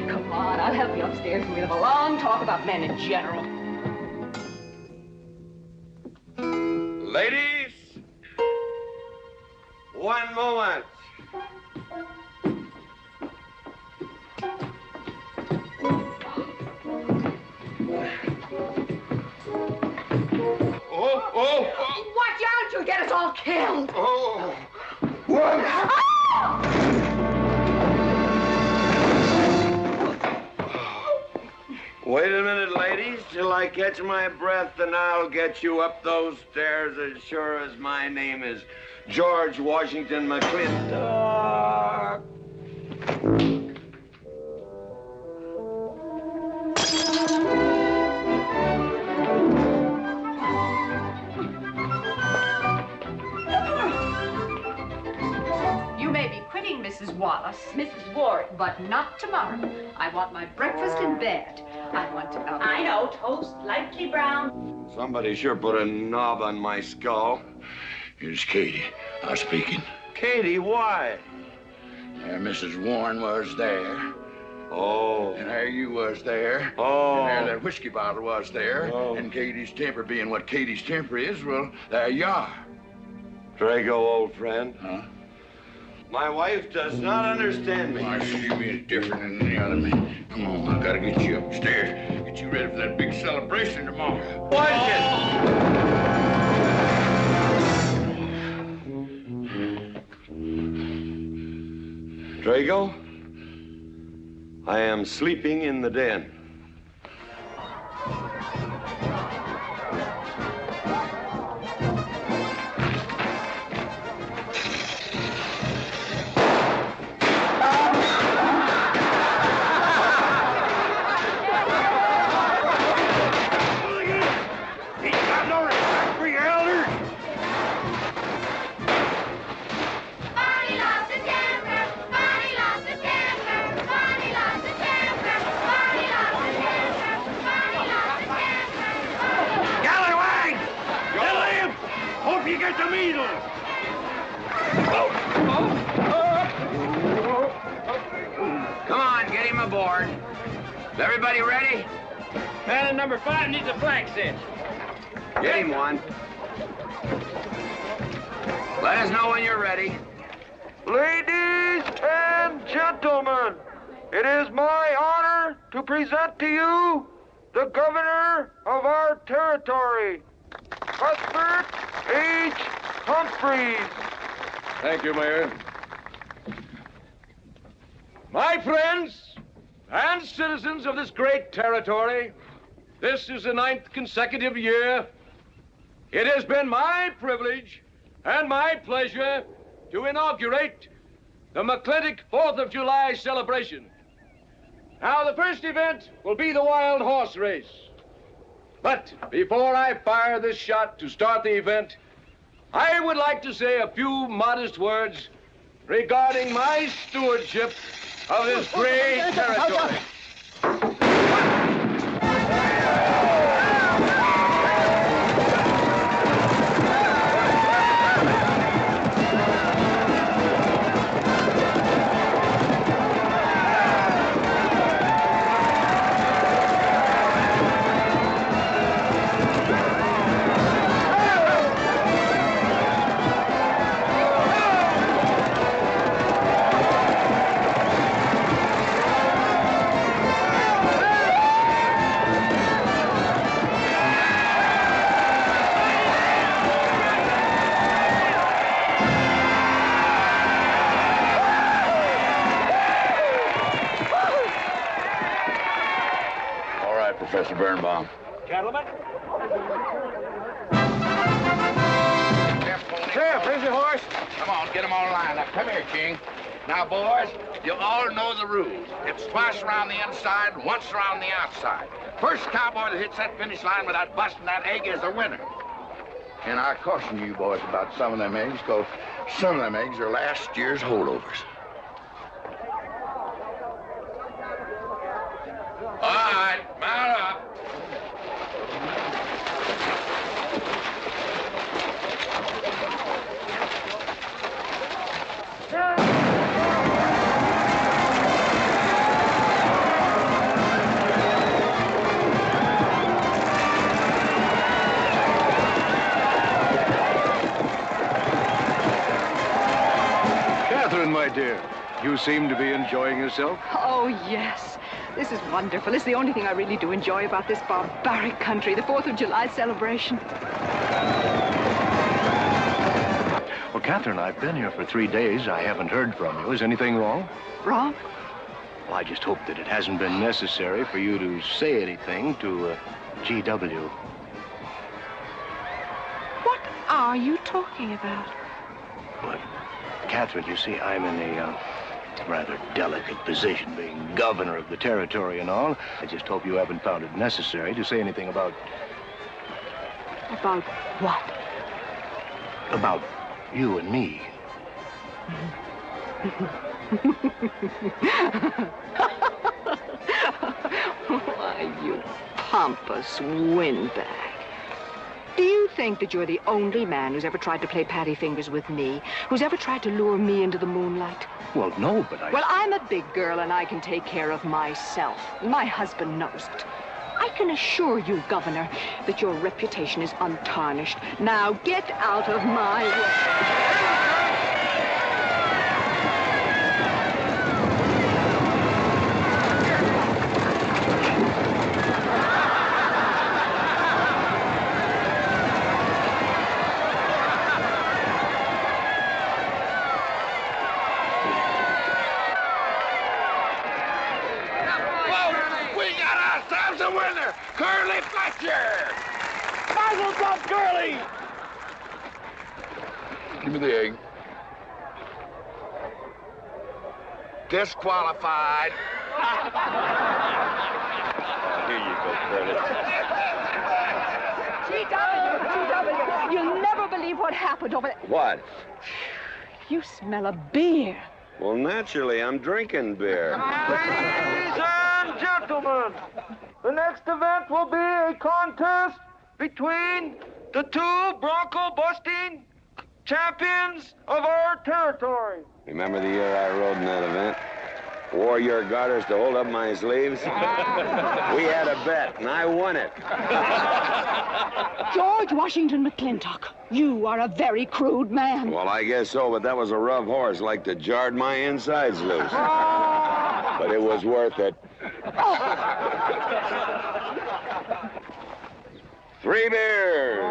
Come on, I'll help you upstairs and we'll have a long talk about men in general. Ladies, one moment. Oh! Watch out, you'll get us all killed! Oh! Wait a minute, ladies, till I catch my breath, and I'll get you up those stairs as sure as my name is George Washington McLintock. You may be quitting, Mrs. Wallace, Mrs. Ward, but not tomorrow. I want my breakfast in bed. I want to... I know, toast, lightly brown. Somebody sure put a knob on my skull. Here's Katie. I'm speaking. Katie, why? There Mrs. Warren was there. Oh. And there you was there. Oh. And there that whiskey bottle was there. Oh. And Katie's temper being what Katie's temper is, well, there you are. Drago, old friend. Huh? My wife does not understand me. Why, she means different than any other man. Come on, I gotta get you upstairs. Get you ready for that big celebration tomorrow. What is it? Drago, I am sleeping in the den. Come on, get him aboard. Is everybody ready? Man in number 5 needs a flank cinch. Get him one. Let us know when you're ready. Ladies and gentlemen, it is my honor to present to you the governor of our territory, Cuthbert H. Humphreys. Thank you, Mayor. My friends and citizens of this great territory, this is the 9th consecutive year It has been my privilege and my pleasure to inaugurate the McLintock 4th of July celebration. Now, the first event will be the wild horse race. But before I fire this shot to start the event, I would like to say a few modest words regarding my stewardship of this great territory. Professor Birnbaum. Gentlemen. Sheriff, here's your horse. Come on, get them all lined up. Come here, King. Now, boys, you all know the rules. It's twice around the inside, once around the outside. First cowboy that hits that finish line without busting that egg is the winner. And I caution you boys about some of them eggs, because some of them eggs are last year's holdovers. All right, mount up. Katherine, my dear, you seem to be enjoying yourself. Oh, yes. This is wonderful. It's the only thing I really do enjoy about this barbaric country, the 4th of July celebration. Well, Katherine, I've been here for 3 days. I haven't heard from you. Is anything wrong? Wrong? Well, I just hope that it hasn't been necessary for you to say anything to GW. What are you talking about? But, Katherine, you see, I'm in a rather delicate position, being governor of the territory and all. I just hope you haven't found it necessary to say anything about... About what? About you and me. Why, you pompous windbag. Do you think that you're the only man who's ever tried to play patty fingers with me, who's ever tried to lure me into the moonlight? Well, no, but I... Well, I'm a big girl and I can take care of myself. My husband knows it. I can assure you, Governor, that your reputation is untarnished. Now get out of my way. Curly Fletcher! Mazel tov, Curly! Give me the egg. Disqualified. Here you go, Curly. GW, you'll never believe what happened over there. What? You smell a beer. Well, naturally, I'm drinking beer. Ladies and gentlemen, the next event will be a contest between the two bronco-busting champions of our territory. Remember the year I rode in that event? Wore your garters to hold up my sleeves? We had a bet, and I won it. George Washington McLintock, you are a very crude man. Well, I guess so, but that was a rough horse, like to jarred my insides loose. But it was worth it. 3 beers.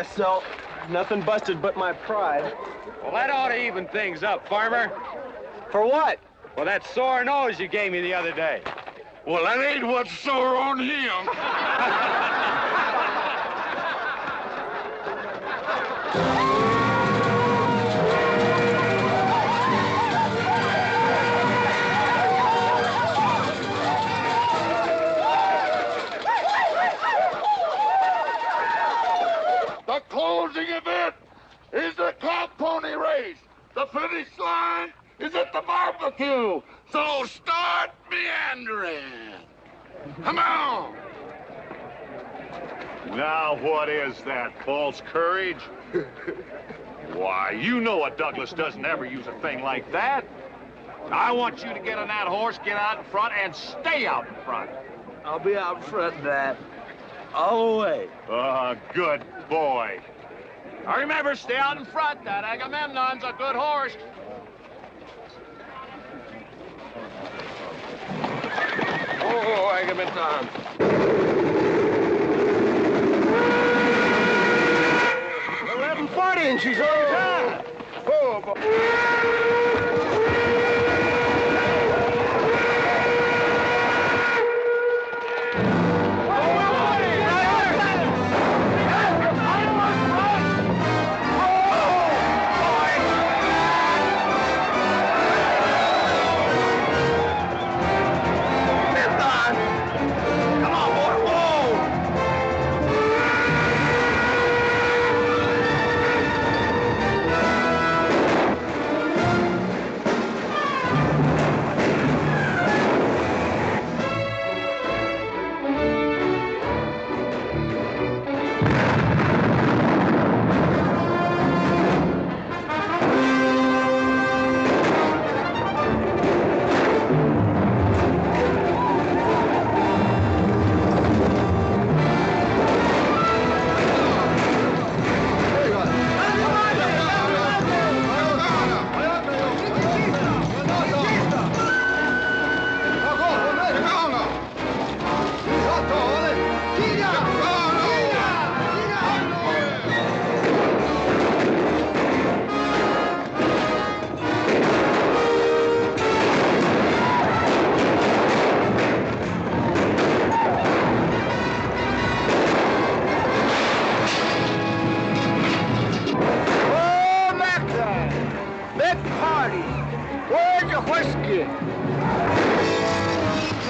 guess so. Nothing busted but my pride. Well, that ought to even things up, farmer. For what? Well, that sore nose you gave me the other day. Well, that ain't what's sore on him. The closing event is the cow pony race. The finish line is at the barbecue. So start meandering. Come on. Now, what is that, false courage? Why, you know a Douglas doesn't ever use a thing like that. I want you to get on that horse, get out in front, and stay out in front. I'll be out front, Dad. All the way. Good boy. Now remember, stay out in front. That Agamemnon's a good horse. Oh, Agamemnon. 11:40 and she's on time. Oh, boy.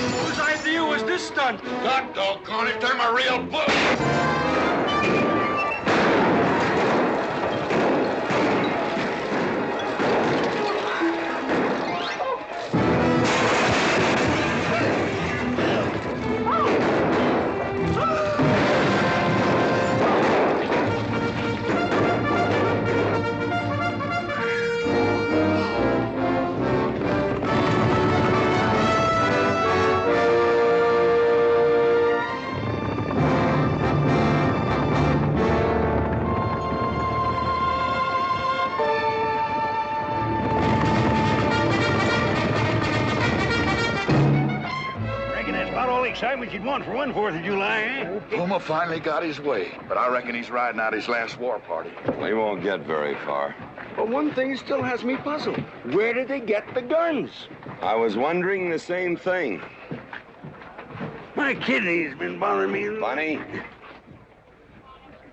Whose idea was this stunt? God doggone it, they're my real book. Excitement you'd want for one 4th of July, eh? Puma finally got his way, but I reckon he's riding out his last war party. We won't get very far. But one thing still has me puzzled. Where did they get the guns? I was wondering the same thing. My kidney's been bothering me. Bunny?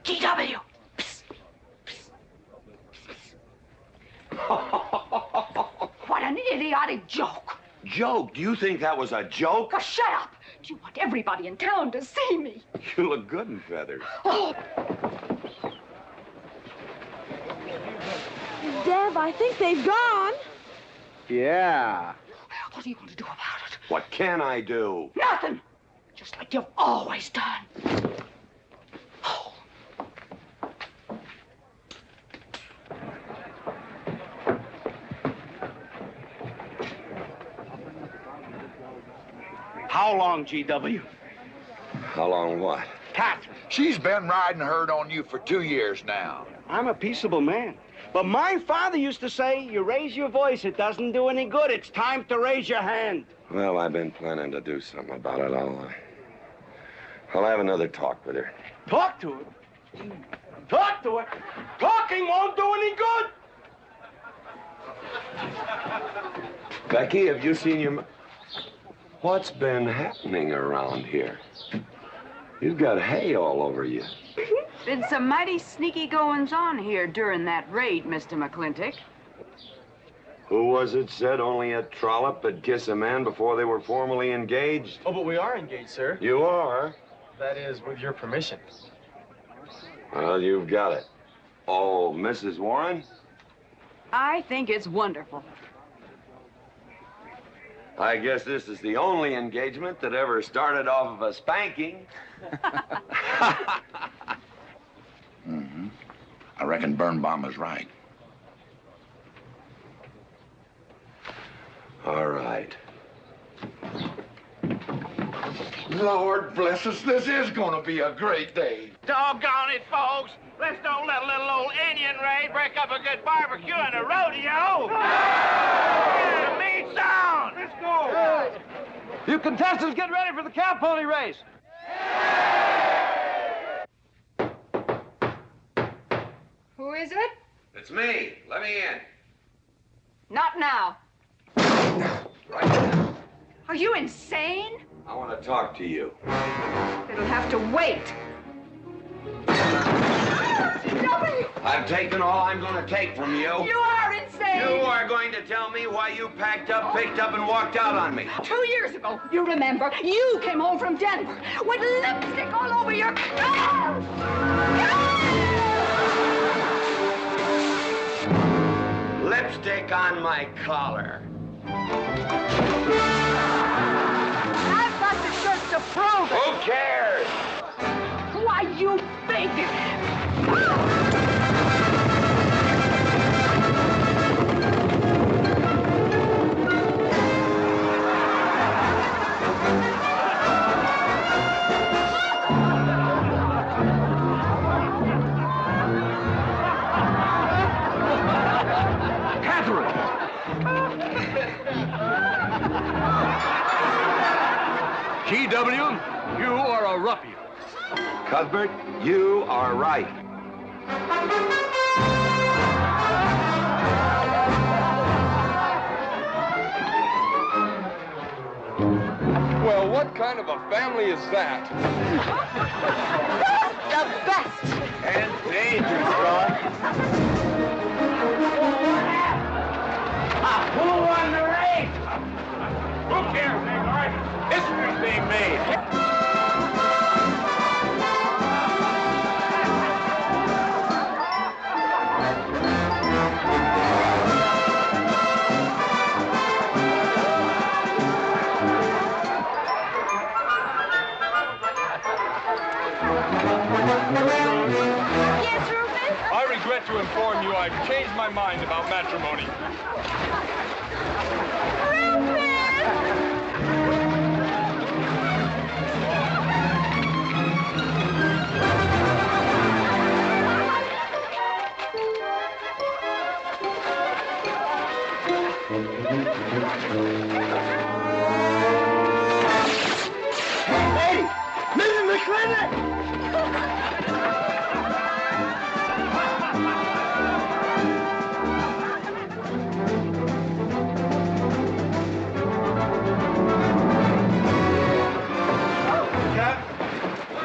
GW! What an idiotic joke. Joke? Do you think that was a joke? Oh, shut up. Do you want everybody in town to see me? You look good in feathers. Oh. Deb, I think they've gone. Yeah. What are you going to do about it? What can I do? Nothing. Just like you've always done. How long, GW? How long what? Katherine. She's been riding herd on you for 2 years now. I'm a peaceable man. But my father used to say, you raise your voice, it doesn't do any good. It's time to raise your hand. Well, I've been planning to do something about it. I'll have another talk with her. Talk to her? Talk to her? Talking won't do any good. Becky, have you seen your... What's been happening around here? You've got hay all over you. Been some mighty sneaky goings-on here during that raid, Mr. McLintock. Who was it said only a trollop would kiss a man before they were formally engaged? Oh, but we are engaged, sir. You are? That is, with your permission. Well, you've got it. Oh, Mrs. Warren? I think it's wonderful. I guess this is the only engagement that ever started off of a spanking. Mm-hmm. I reckon Birnbaum is right. All right. Lord bless us, this is gonna be a great day. Doggone it, folks. Let's don't let a little old Indian raid break up a good barbecue and a rodeo. Get a meat sound. Let's go. You contestants get ready for the cow pony race. Who is it? It's me. Let me in. Not now. Right now. Are you insane? I want to talk to you. It'll have to wait. I've taken all I'm going to take from you. You are insane! You are going to tell me why you packed up, picked up, and walked out on me. 2 years ago, you remember, you came home from Denver with lipstick all over your clothes! Lipstick on my collar. I've got the shirt to prove it! Who cares? Why, you big... GW, you are a ruffian. Cuthbert, you are right. Well, what kind of a family is that? The best! And dangerous, son. Who won the race? Who cares, Neymar? History's being made. Yes, Rufus? I regret to inform you I've changed my mind about matrimony. Hey, Mrs. McLintock!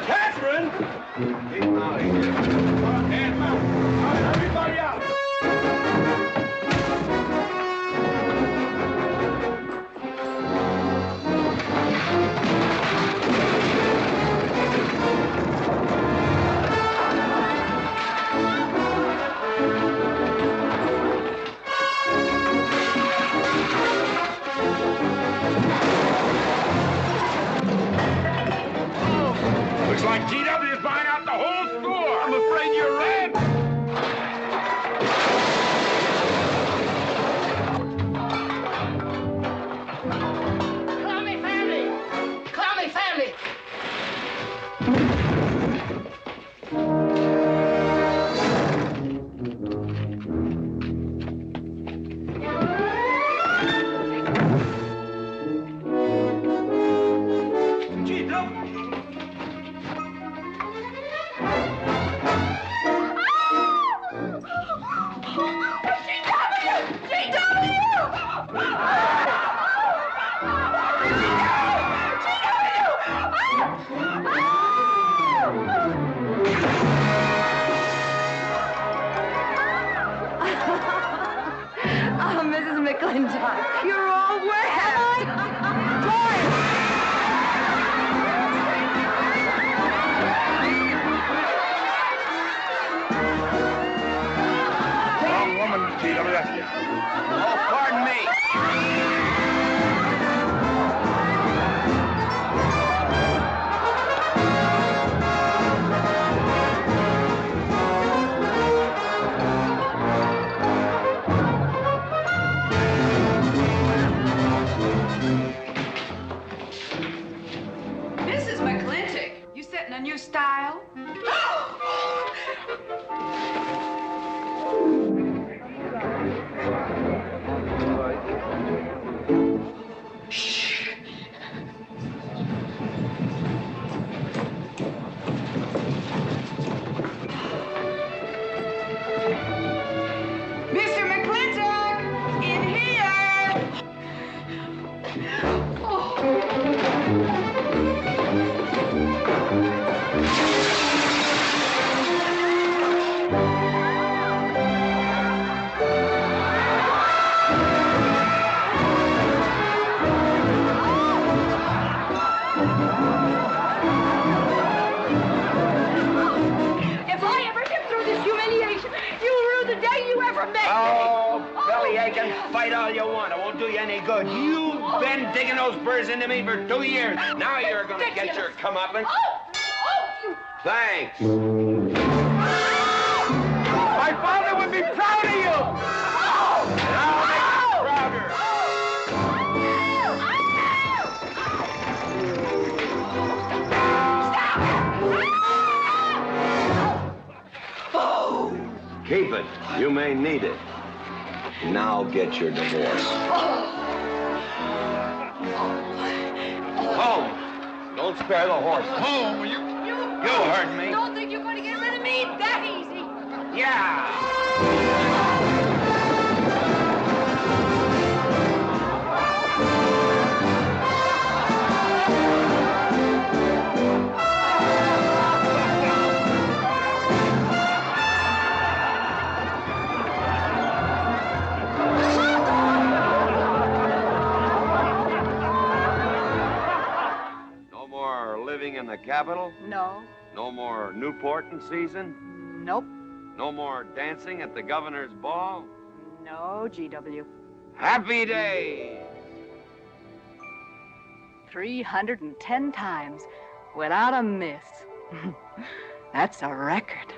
Katherine! Keep him out of here. Hands up. All right, everybody out. Looks like GW is buying out the whole store. I'm afraid you're right. Clammy family! Clammy family! If I ever get through this humiliation, you'll rue the day you ever met me. Oh, belly aching, fight all you want. It won't do you any good. You've been digging those burrs into me for 2 years. Now you're gonna get your comeuppance. Thanks. My father would be proud of you. Now make him prouder. Keep it. You may need it. Now get your divorce. Home. Don't spare the horse. Home, You heard me. Don't think you're going to get rid of me that easy. Yeah. No more living in the capital? No. No more Newport in season? Nope. No more dancing at the governor's ball? No, GW. Happy days! 310 times without a miss. That's a record.